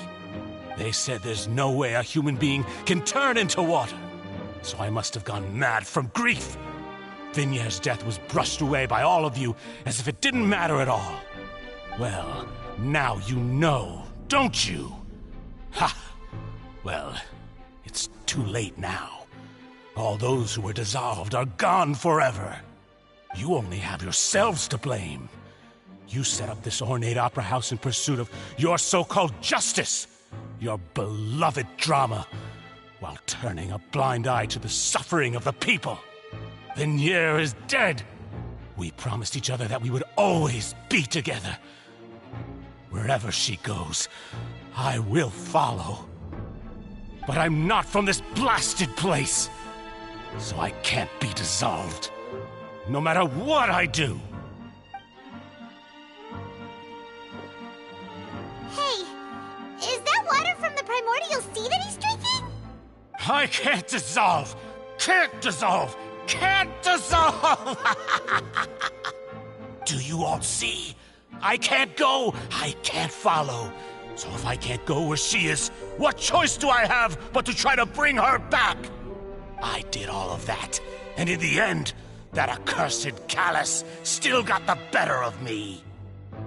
They said there's no way a human being can turn into water. So I must have gone mad from grief. Vignier's death was brushed away by all of you as if it didn't matter at all. Well, now you know, don't you? Ha! Well, it's too late now. All those who were dissolved are gone forever. You only have yourselves to blame. You set up this ornate opera house in pursuit of your so-called justice. Your beloved drama, while turning a blind eye to the suffering of the people. Vignier is dead. We promised each other that we would always be together. Wherever she goes, I will follow. But I'm not from this blasted place, so I can't be dissolved, no matter what I do. Is that water from the primordial sea that he's drinking? I can't dissolve! Can't dissolve! Can't dissolve! Do you all see? I can't go, I can't follow. So if I can't go where she is, what choice do I have but to try to bring her back? I did all of that, and in the end, that accursed Calus still got the better of me.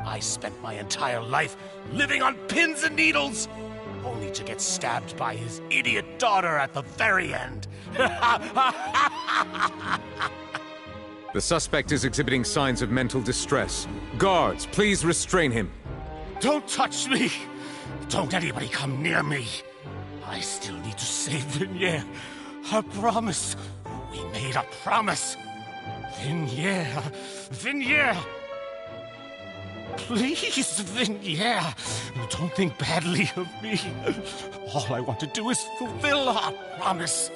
I spent my entire life living on pins and needles, only to get stabbed by his idiot daughter at the very end. The suspect is exhibiting signs of mental distress. Guards, please restrain him. Don't touch me! Don't anybody come near me! I still need to save Vignier. A promise. We made a promise. Vignier. Vignier! Please, Vignier, don't think badly of me. All I want to do is fulfill our promise.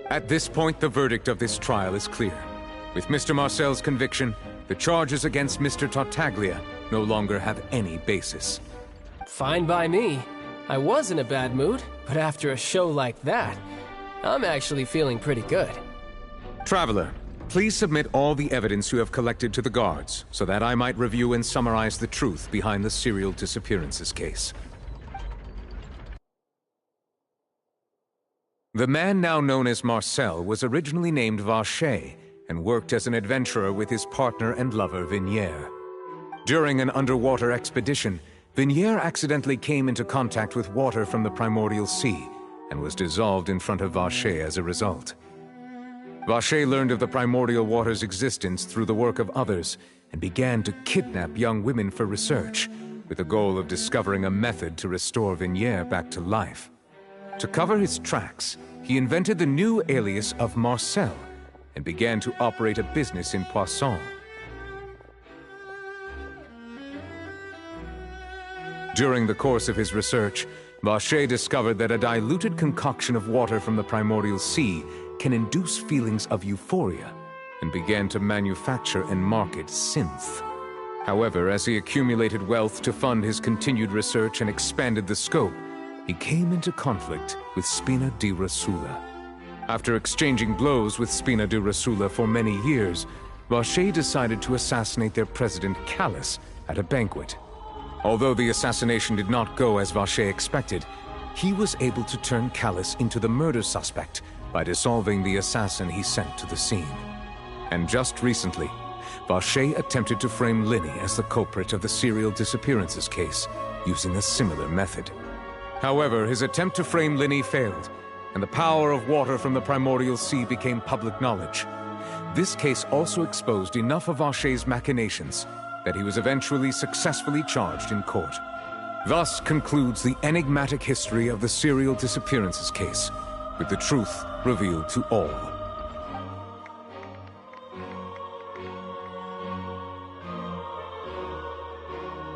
At this point, the verdict of this trial is clear. With Mr. Marcel's conviction, the charges against Mr. Tartaglia no longer have any basis. Fine by me. I was in a bad mood, but after a show like that, I'm actually feeling pretty good. Traveler, please submit all the evidence you have collected to the guards, so that I might review and summarize the truth behind the serial disappearances case. The man now known as Marcel was originally named Vacher and worked as an adventurer with his partner and lover Vignier. During an underwater expedition, Vignier accidentally came into contact with water from the primordial sea and was dissolved in front of Vacher as a result. Vacher learned of the primordial water's existence through the work of others and began to kidnap young women for research, with the goal of discovering a method to restore Vignier back to life. To cover his tracks, he invented the new alias of Marcel and began to operate a business in Poisson. During the course of his research, Vacher discovered that a diluted concoction of water from the primordial sea can induce feelings of euphoria, and began to manufacture and market synth. However, as he accumulated wealth to fund his continued research and expanded the scope, he came into conflict with Spina di Rosula. After exchanging blows with Spina di Rosula for many years, Vacher decided to assassinate their president Callus at a banquet. Although the assassination did not go as Vacher expected, he was able to turn Callus into the murder suspect by dissolving the assassin he sent to the scene. And just recently, Vacher attempted to frame Lyney as the culprit of the serial disappearances case, using a similar method. However, his attempt to frame Lyney failed, and the power of water from the primordial sea became public knowledge. This case also exposed enough of Vacher's machinations that he was eventually successfully charged in court. Thus concludes the enigmatic history of the serial disappearances case, with the truth revealed to all.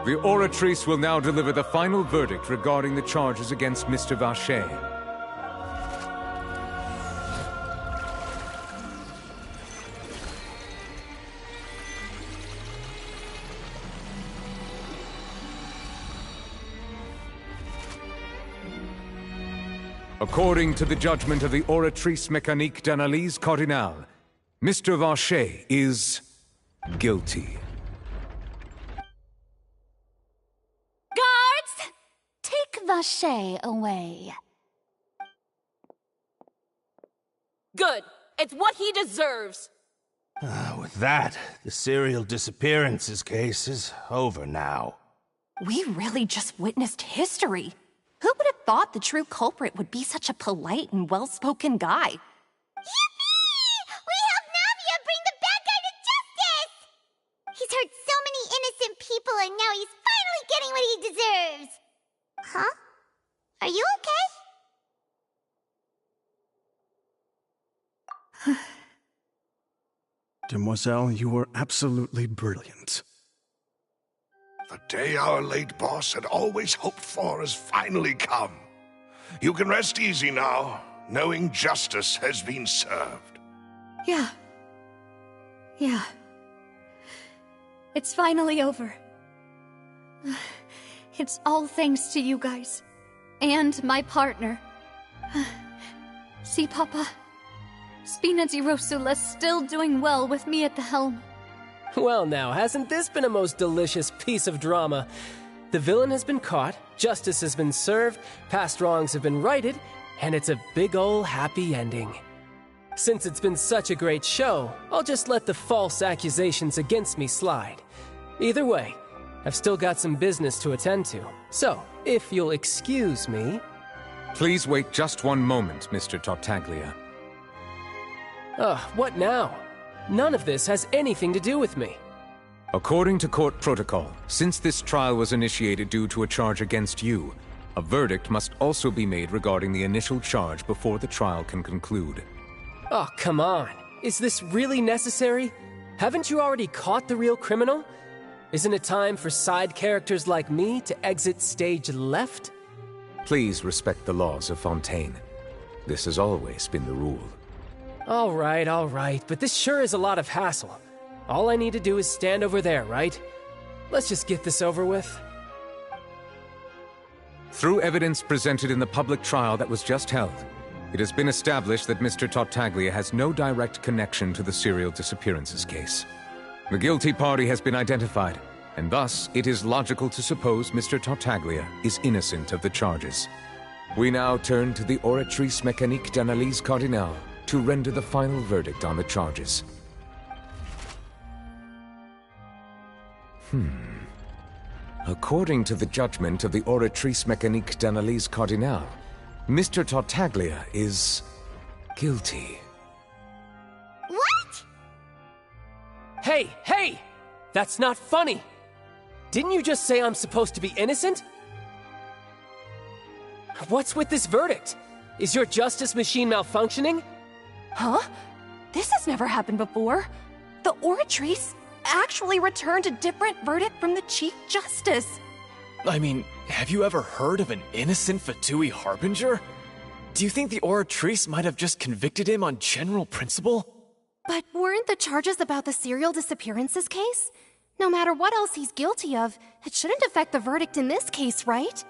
The Oratrice will now deliver the final verdict regarding the charges against Mr. Vacher. According to the judgment of the Oratrice Mécanique d'Analyse Cardinale, Mr. Vacher is guilty. Guards! Take Vacher away. Good. It's what he deserves. With that, the serial disappearances case is over now. We really just witnessed history. Who would have thought the true culprit would be such a polite and well-spoken guy? Yippee! We helped Navia bring the bad guy to justice! He's hurt so many innocent people, and now he's finally getting what he deserves. Huh? Are you okay? Demoiselle, you were absolutely brilliant. The day our late boss had always hoped for has finally come. You can rest easy now, knowing justice has been served. Yeah. It's finally over. It's all thanks to you guys. And my partner. See, Papa? Spina di Rosula's still doing well with me at the helm. Well now, hasn't this been a most delicious piece of drama? The villain has been caught, justice has been served, past wrongs have been righted, and it's a big ol' happy ending. Since it's been such a great show, I'll just let the false accusations against me slide. Either way, I've still got some business to attend to. So, if you'll excuse me... Please wait just one moment, Mr. Tartaglia. What now? None of this has anything to do with me. According to court protocol, since this trial was initiated due to a charge against you, a verdict must also be made regarding the initial charge before the trial can conclude. Oh, come on. Is this really necessary? Haven't you already caught the real criminal? Isn't it time for side characters like me to exit stage left? Please respect the laws of Fontaine. This has always been the rule. All right, but this sure is a lot of hassle. All I need to do is stand over there, right? Let's just get this over with. Through evidence presented in the public trial that was just held, it has been established that Mr. Tartaglia has no direct connection to the serial disappearances case. The guilty party has been identified, and thus it is logical to suppose Mr. Tartaglia is innocent of the charges. We now turn to the Oratrice Mécanique d'Analyse Cardinale to render the final verdict on the charges. According to the judgment of the Oratrice Mécanique d'Analyse Cardinale, Mr. Tartaglia is guilty. What? Hey! That's not funny! Didn't you just say I'm supposed to be innocent? What's with this verdict? Is your justice machine malfunctioning? Huh? This has never happened before. The Oratrice actually returned a different verdict from the Chief Justice. I mean, have you ever heard of an innocent Fatui Harbinger? Do you think the Oratrice might have just convicted him on general principle? But weren't the charges about the serial disappearances case? No matter what else he's guilty of, it shouldn't affect the verdict in this case, right?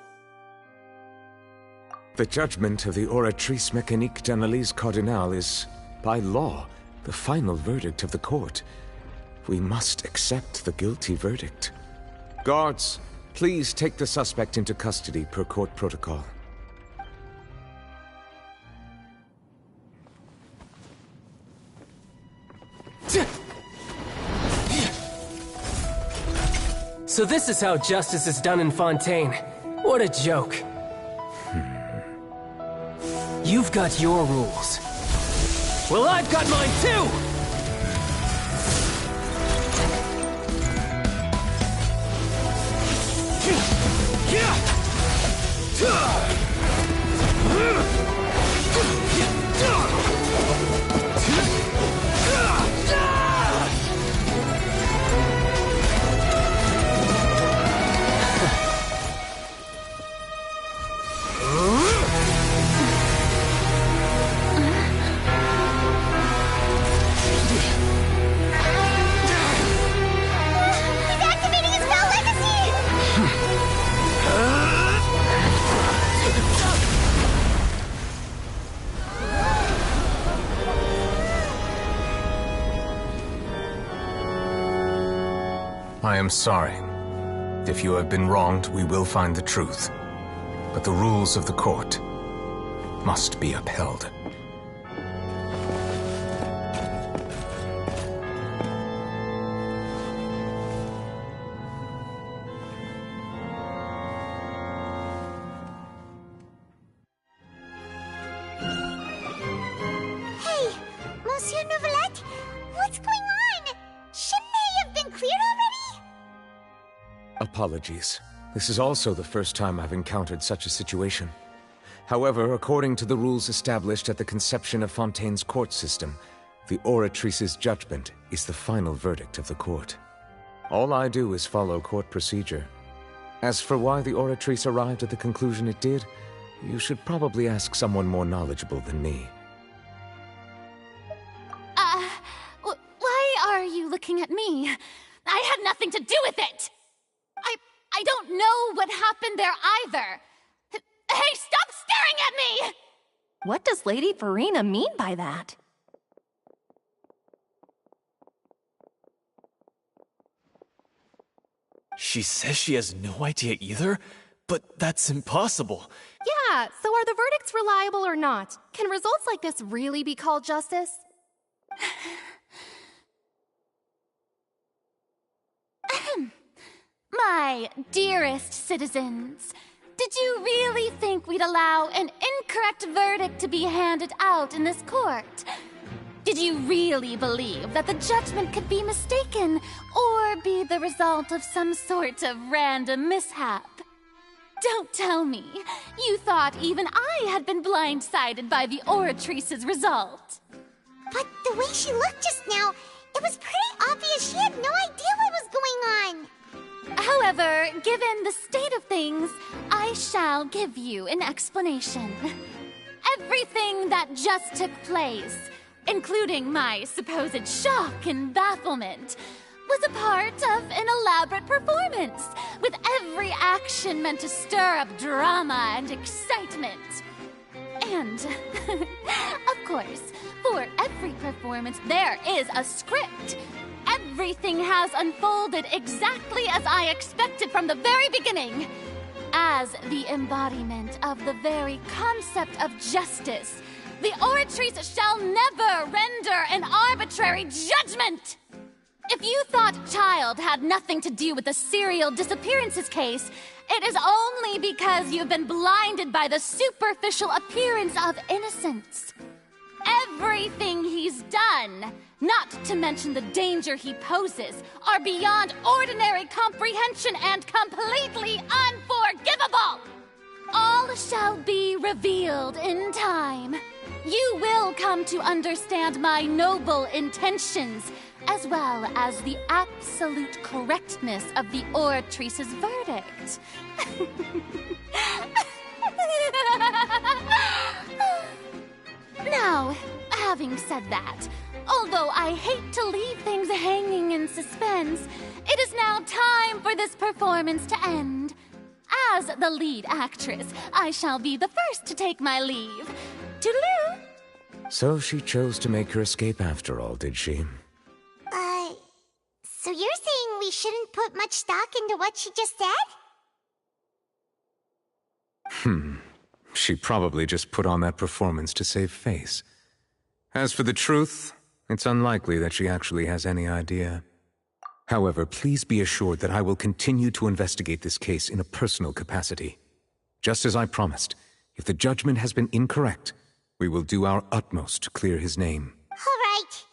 The judgment of the Oratrice Mécanique d'Analyse Cardinale is, by law, the final verdict of the court. We must accept the guilty verdict. Guards, please take the suspect into custody per court protocol. So this is how justice is done in Fontaine. What a joke. You've got your rules. Well, I've got mine too! I am sorry. If you have been wronged, we will find the truth. But the rules of the court must be upheld. Hey, Monsieur Neuvillette, what's going on? Shouldn't they have been cleared already? Apologies. This is also the first time I've encountered such a situation. However, according to the rules established at the conception of Fontaine's court system, the Oratrice's judgment is the final verdict of the court. All I do is follow court procedure. As for why the Oratrice arrived at the conclusion it did, you should probably ask someone more knowledgeable than me. Why are you looking at me? I had nothing to do with it! I don't know what happened there either! Hey, stop staring at me! What does Lady Verena mean by that? She says she has no idea either? But that's impossible. Yeah, so are the verdicts reliable or not? Can results like this really be called justice? My dearest citizens, did you really think we'd allow an incorrect verdict to be handed out in this court? Did you really believe that the judgment could be mistaken or be the result of some sort of random mishap? Don't tell me you thought even I had been blindsided by the Oratrice's result. But the way she looked just now, it was pretty obvious she had no idea what was going on. However, given the state of things, I shall give you an explanation. Everything that just took place, including my supposed shock and bafflement, was a part of an elaborate performance, with every action meant to stir up drama and excitement. And, of course, for every performance, there is a script. Everything has unfolded exactly as I expected from the very beginning. As the embodiment of the very concept of justice, the Oratrice shall never render an arbitrary judgment! If you thought Child had nothing to do with the serial disappearances case, it is only because you've been blinded by the superficial appearance of innocence. Everything he's done, not to mention the danger he poses, are beyond ordinary comprehension and completely unforgivable! All shall be revealed in time. You will come to understand my noble intentions, as well as the absolute correctness of the Oratrice's verdict. Now, having said that, although I hate to leave things hanging in suspense, it is now time for this performance to end. As the lead actress, I shall be the first to take my leave. Toodaloo! So she chose to make her escape after all, did she? So you're saying we shouldn't put much stock into what she just said? She probably just put on that performance to save face. As for the truth, it's unlikely that she actually has any idea. However, please be assured that I will continue to investigate this case in a personal capacity. Just as I promised, if the judgment has been incorrect, we will do our utmost to clear his name. All right.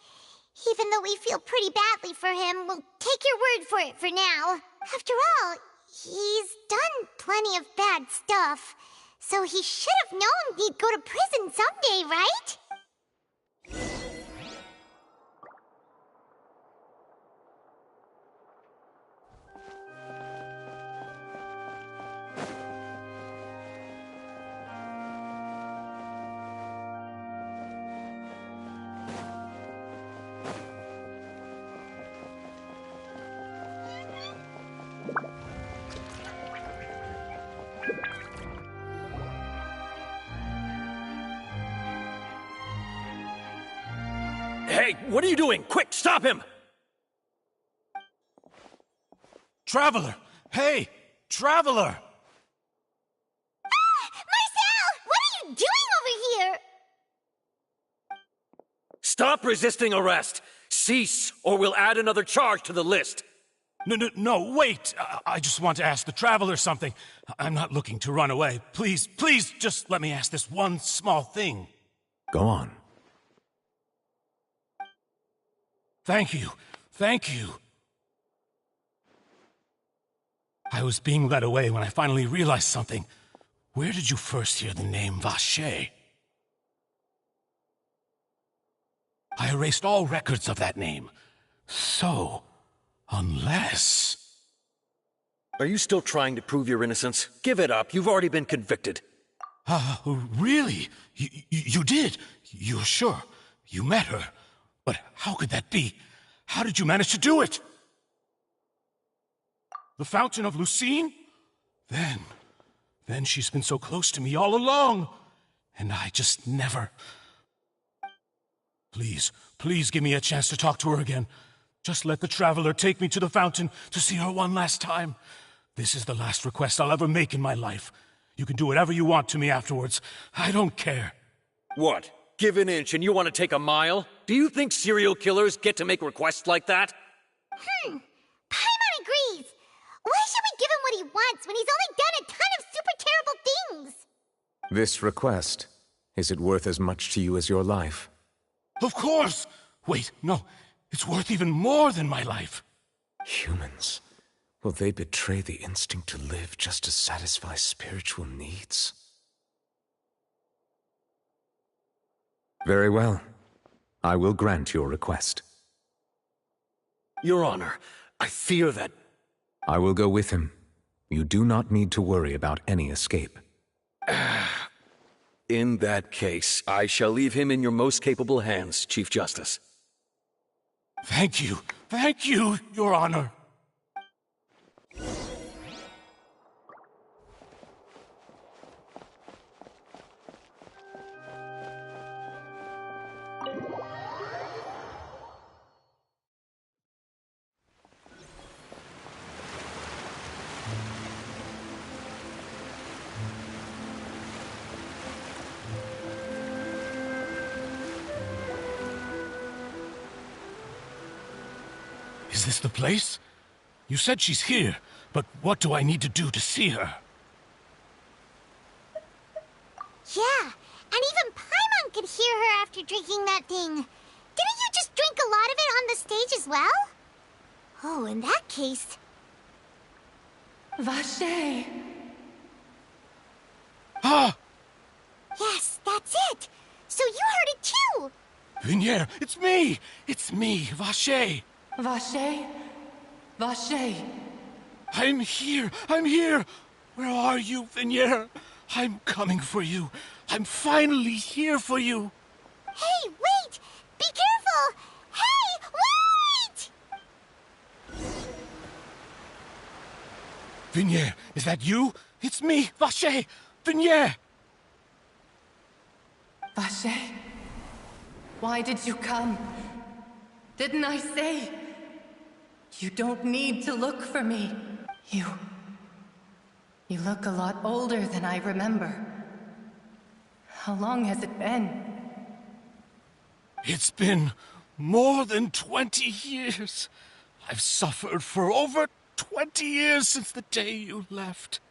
Even though we feel pretty badly for him, we'll take your word for it for now. After all, he's done plenty of bad stuff, so he should have known he'd go to prison someday, right? Hey, what are you doing? Quick, stop him! Traveler! Hey! Traveler! Marcel! What are you doing over here? Stop resisting arrest! Cease, or we'll add another charge to the list! No, wait! I just want to ask the Traveler something. I'm not looking to run away. Please, just let me ask this one small thing. Go on. Thank you. I was being led away when I finally realized something. Where did you first hear the name Vacher? I erased all records of that name. So, unless... Are you still trying to prove your innocence? Give it up. You've already been convicted. Really? You did? You're sure? You met her? But how could that be? How did you manage to do it? The Fountain of Lucine? Then she's been so close to me all along. And I just never... Please give me a chance to talk to her again. Just let the Traveler take me to the fountain to see her one last time. This is the last request I'll ever make in my life. You can do whatever you want to me afterwards. I don't care. What? Give an inch and you want to take a mile? Do you think serial killers get to make requests like that? Paimon agrees. Why should we give him what he wants when he's only done a ton of super terrible things? This request, is it worth as much to you as your life? Of course! Wait, no. It's worth even more than my life. Humans. Will they betray the instinct to live just to satisfy spiritual needs? Very well. I will grant your request. Your Honor, I fear that... I will go with him. You do not need to worry about any escape. In that case, I shall leave him in your most capable hands, Chief Justice. Thank you, Your Honor. Is this the place? You said she's here, but what do I need to do to see her? Yeah, and even Paimon could hear her after drinking that thing. Didn't you just drink a lot of it on the stage as well? Oh, in that case... Vache! Ah! Yes, that's it! So you heard it too! Vignere, it's me! It's me, Vache! Vache? Vache? I'm here! Where are you, Vignere? I'm coming for you. I'm finally here for you. Hey, wait! Be careful! Hey, wait! Vignere, is that you? It's me, Vache! Vignere! Vache? Why did you come? Didn't I say? You don't need to look for me. You look a lot older than I remember. How long has it been? It's been more than 20 years. I've suffered for over 20 years since the day you left.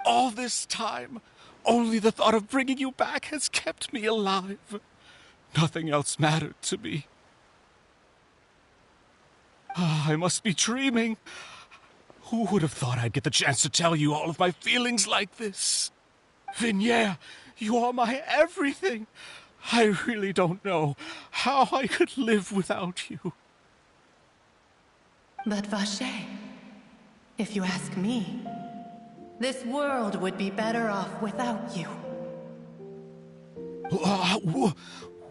All this time, only the thought of bringing you back has kept me alive. Nothing else mattered to me. I must be dreaming. Who would have thought I'd get the chance to tell you all of my feelings like this? Vignere, you are my everything. I really don't know how I could live without you. But Vache, if you ask me, this world would be better off without you.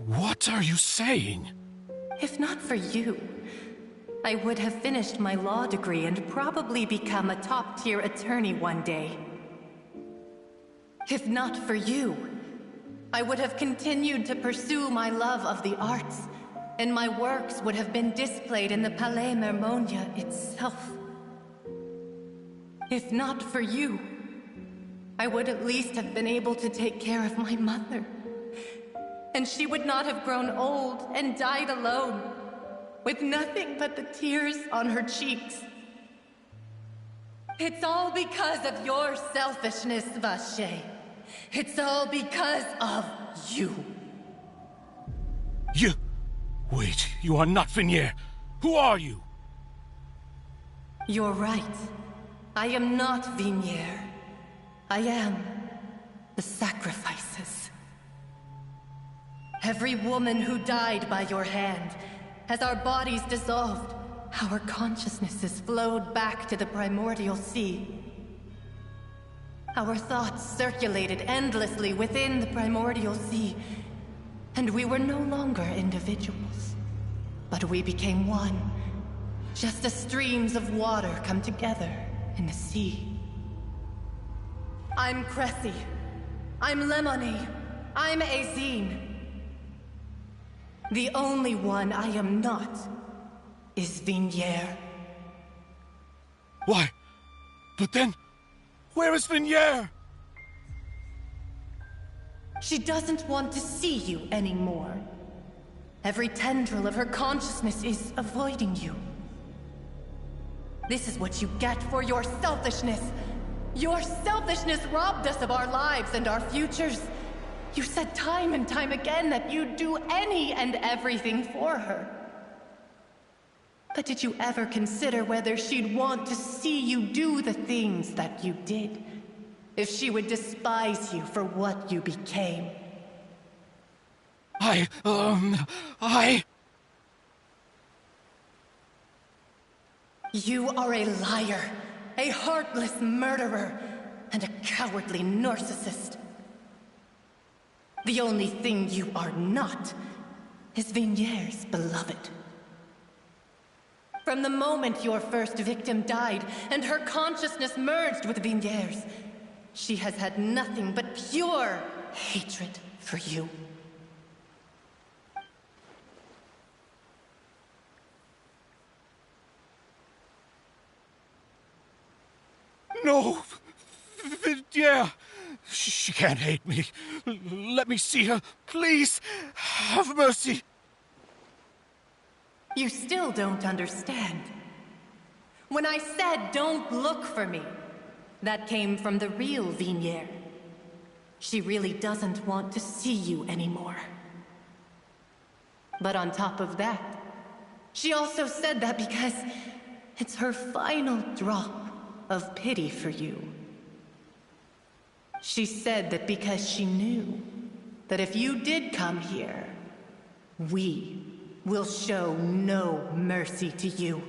What are you saying? If not for you, I would have finished my law degree and probably become a top-tier attorney one day. If not for you, I would have continued to pursue my love of the arts, and my works would have been displayed in the Palais Mermonia itself. If not for you, I would at least have been able to take care of my mother. And she would not have grown old and died alone, with nothing but the tears on her cheeks. It's all because of your selfishness, Vache. It's all because of you. You... Wait, you are not Vignere. Who are you? You're right. I am not Vignere. I am the sacrifices. Every woman who died by your hand, as our bodies dissolved, our consciousnesses flowed back to the primordial sea. Our thoughts circulated endlessly within the primordial sea, and we were no longer individuals, but we became one, just as streams of water come together in the sea. I'm Cressy. I'm Lemony. I'm Azine. The only one I am not is Vignere. Why? But then, where is Vignere? She doesn't want to see you anymore. Every tendril of her consciousness is avoiding you. This is what you get for your selfishness. Your selfishness robbed us of our lives and our futures. You said time and time again that you'd do any and everything for her. But did you ever consider whether she'd want to see you do the things that you did? If she would despise you for what you became? You are a liar, a heartless murderer, and a cowardly narcissist. The only thing you are not is Vignere's beloved. From the moment your first victim died and her consciousness merged with Vinier's, she has had nothing but pure hatred for you. No! Vidier! She can't hate me. Let me see her, please. Have mercy. You still don't understand. When I said don't look for me, that came from the real Vinier. She really doesn't want to see you anymore. But on top of that, she also said that because it's her final drop of pity for you. She said that because she knew that if you did come here, we will show no mercy to you.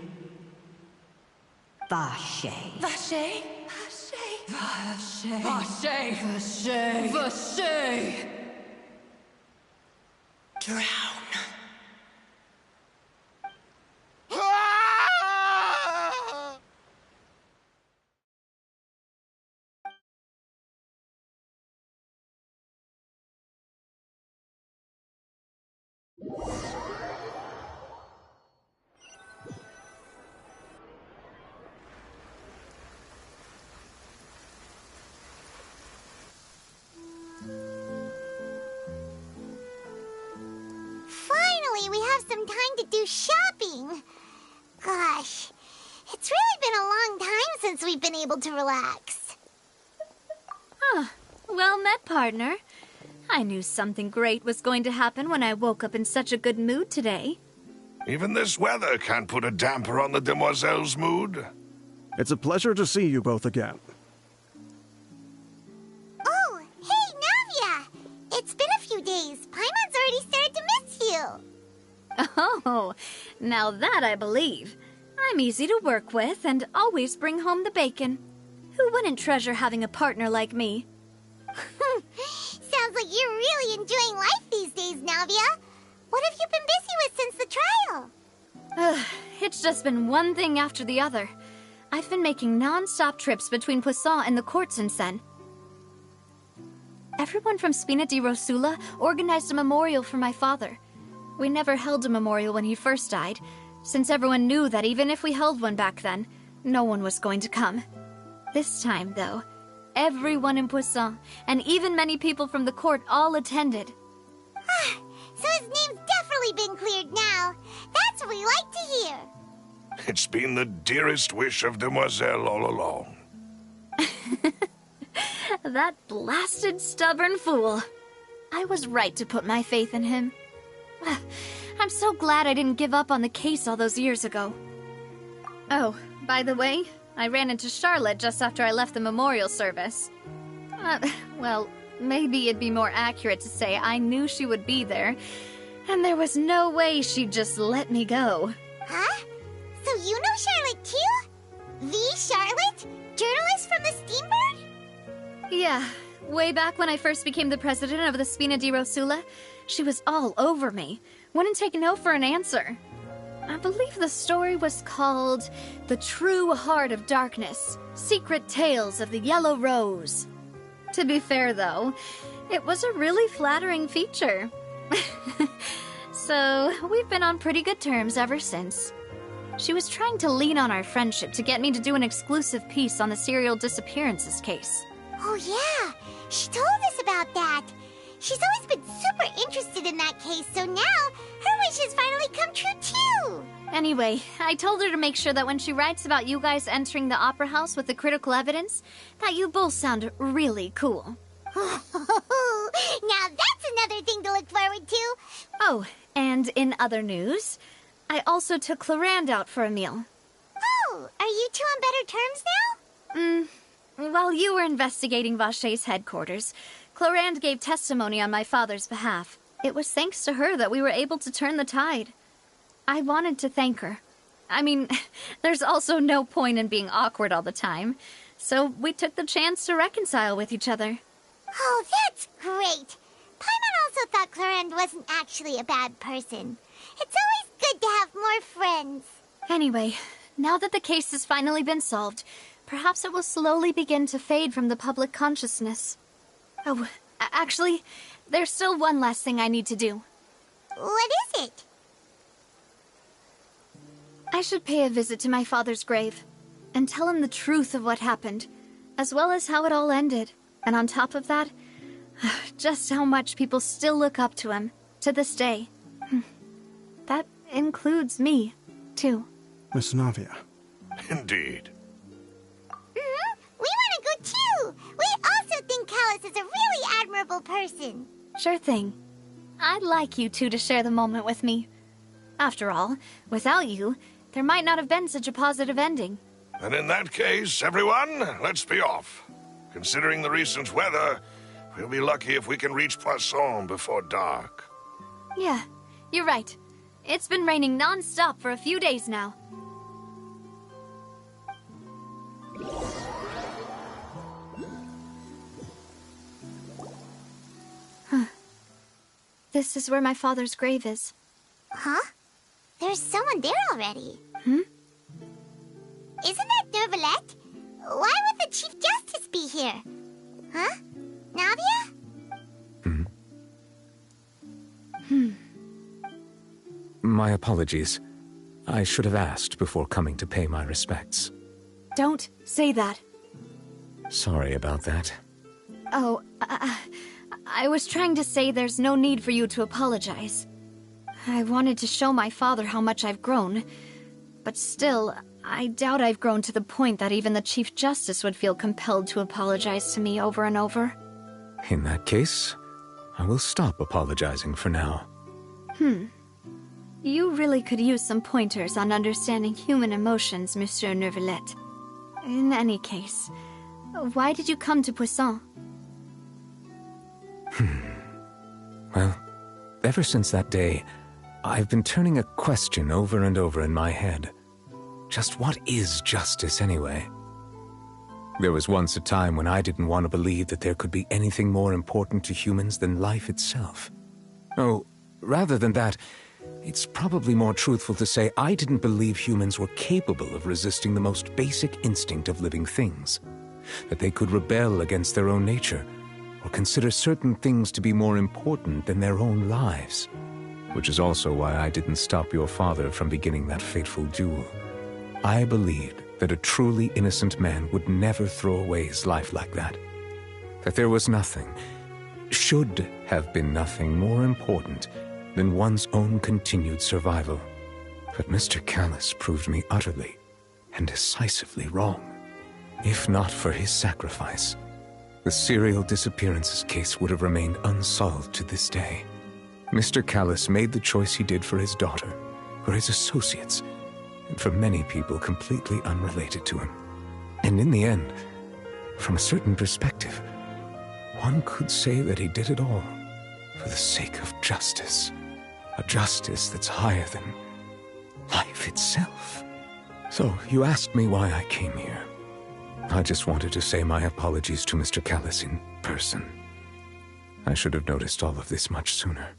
Vache. Vache? Vache. Vache. Vache. Vache. Drown. Finally, we have some time to do shopping. Gosh, it's really been a long time since we've been able to relax. Well met, partner. I knew something great was going to happen when I woke up in such a good mood today. Even this weather can't put a damper on the demoiselle's mood. It's a pleasure to see you both again. Oh, hey, Navia! It's been a few days. Paimon's already started to miss you. Oh, now that I believe. I'm easy to work with and always bring home the bacon. Who wouldn't treasure having a partner like me? Sounds like you're really enjoying life these days, Navia. What have you been busy with since the trial? It's just been one thing after the other. I've been making non-stop trips between Poisson and the courts in Sen. Everyone from Spina di Rosula organized a memorial for my father. We never held a memorial when he first died, since everyone knew that even if we held one back then, no one was going to come. This time, though, everyone in Poisson, and even many people from the court, all attended. So his name's definitely been cleared now. That's what we like to hear. It's been the dearest wish of Demoiselle all along. That blasted stubborn fool. I was right to put my faith in him. I'm so glad I didn't give up on the case all those years ago. Oh, by the way, I ran into Charlotte just after I left the memorial service. Well, maybe it'd be more accurate to say I knew she would be there, and there was no way she'd just let me go. Huh? So you know Charlotte too? The Charlotte? Journalist from the Steambird? Yeah, way back when I first became the president of the Spina di Rosula, she was all over me. Wouldn't take no for an answer. I believe the story was called The True Heart of Darkness, Secret Tales of the Yellow Rose. To be fair, though, it was a really flattering feature. So, we've been on pretty good terms ever since. She was trying to lean on our friendship to get me to do an exclusive piece on the serial disappearances case. Oh yeah, she told us about that. She's always been super interested in that case, so now her wish has finally come true too. Anyway, I told her to make sure that when she writes about you guys entering the opera house with the critical evidence, that you both sound really cool. Now that's another thing to look forward to. Oh, and in other news, I also took Clorinde out for a meal. Oh, are you two on better terms now? While you were investigating Vache's headquarters, Clorinde gave testimony on my father's behalf. It was thanks to her that we were able to turn the tide. I wanted to thank her. I mean, there's also no point in being awkward all the time, so we took the chance to reconcile with each other. Oh, that's great. Paimon also thought Clorinde wasn't actually a bad person. It's always good to have more friends. Anyway, now that the case has finally been solved, perhaps it will slowly begin to fade from the public consciousness. Oh, actually, there's still one last thing I need to do. What is it? I should pay a visit to my father's grave and tell him the truth of what happened, as well as how it all ended. And on top of that, just how much people still look up to him to this day. That includes me, too. Miss Navia. Indeed. We want to go too! We also think Callus is a really admirable person. Sure thing. I'd like you two to share the moment with me. After all, without you, there might not have been such a positive ending. And in that case, everyone, let's be off. Considering the recent weather, we'll be lucky if we can reach Poisson before dark. Yeah, you're right. It's been raining non-stop for a few days now. Huh. This is where my father's grave is. Huh? There's someone there already. Hmm? Isn't that Neuvillette? Why would the Chief Justice be here? Huh? Navia? My apologies. I should have asked before coming to pay my respects. Don't say that. Sorry about that. Oh, I was trying to say there's no need for you to apologize. I wanted to show my father how much I've grown, but still, I doubt I've grown to the point that even the Chief Justice would feel compelled to apologize to me over and over. In that case, I will stop apologizing for now. You really could use some pointers on understanding human emotions, Monsieur Neuvillette. In any case, why did you come to Poisson? Well, ever since that day, I've been turning a question over and over in my head. Just what is justice, anyway? There was once a time when I didn't want to believe that there could be anything more important to humans than life itself. Oh, rather than that, it's probably more truthful to say I didn't believe humans were capable of resisting the most basic instinct of living things. That they could rebel against their own nature, or consider certain things to be more important than their own lives. Which is also why I didn't stop your father from beginning that fateful duel. I believed that a truly innocent man would never throw away his life like that. That there was nothing, should have been nothing more important than one's own continued survival. But Mr. Callus proved me utterly and decisively wrong. If not for his sacrifice, the serial disappearances case would have remained unsolved to this day. Mr. Callus made the choice he did for his daughter, for his associates, and for many people completely unrelated to him. And in the end, from a certain perspective, one could say that he did it all for the sake of justice. A justice that's higher than life itself. So, you asked me why I came here. I just wanted to say my apologies to Mr. Callus in person. I should have noticed all of this much sooner.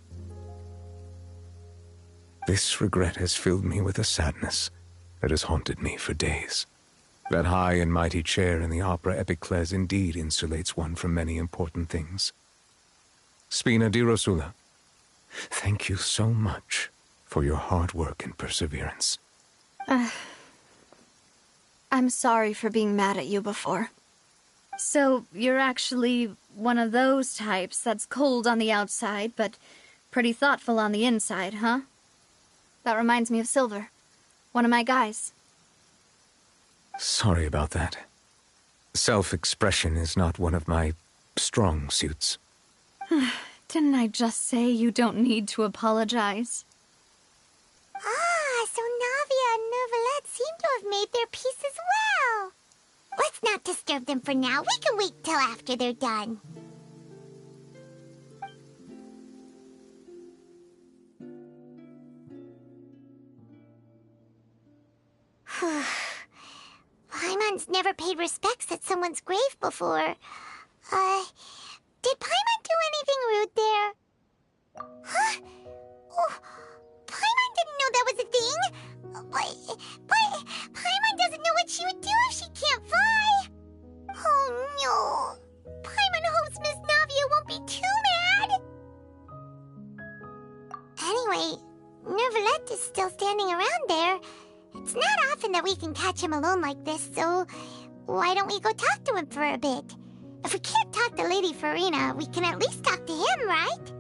This regret has filled me with a sadness that has haunted me for days. That high and mighty chair in the Opera Epiclese indeed insulates one from many important things. Spina di Rosula, thank you so much for your hard work and perseverance. I'm sorry for being mad at you before. So, you're actually one of those types that's cold on the outside, but pretty thoughtful on the inside, huh? That reminds me of Silver, one of my guys. Sorry about that. Self-expression is not one of my strong suits. Didn't I just say you don't need to apologize? Ah, so Navia and Neuvillette seem to have made their peace as well. Let's not disturb them for now. We can wait till after they're done. Paimon's never paid respects at someone's grave before. Did Paimon do anything rude there? Huh? Oh, Paimon didn't know that was a thing. is still standing around there. It's not often that we can catch him alone like this, so why don't we go talk to him for a bit? If we can't talk to Lady Farina, we can at least talk to him, right?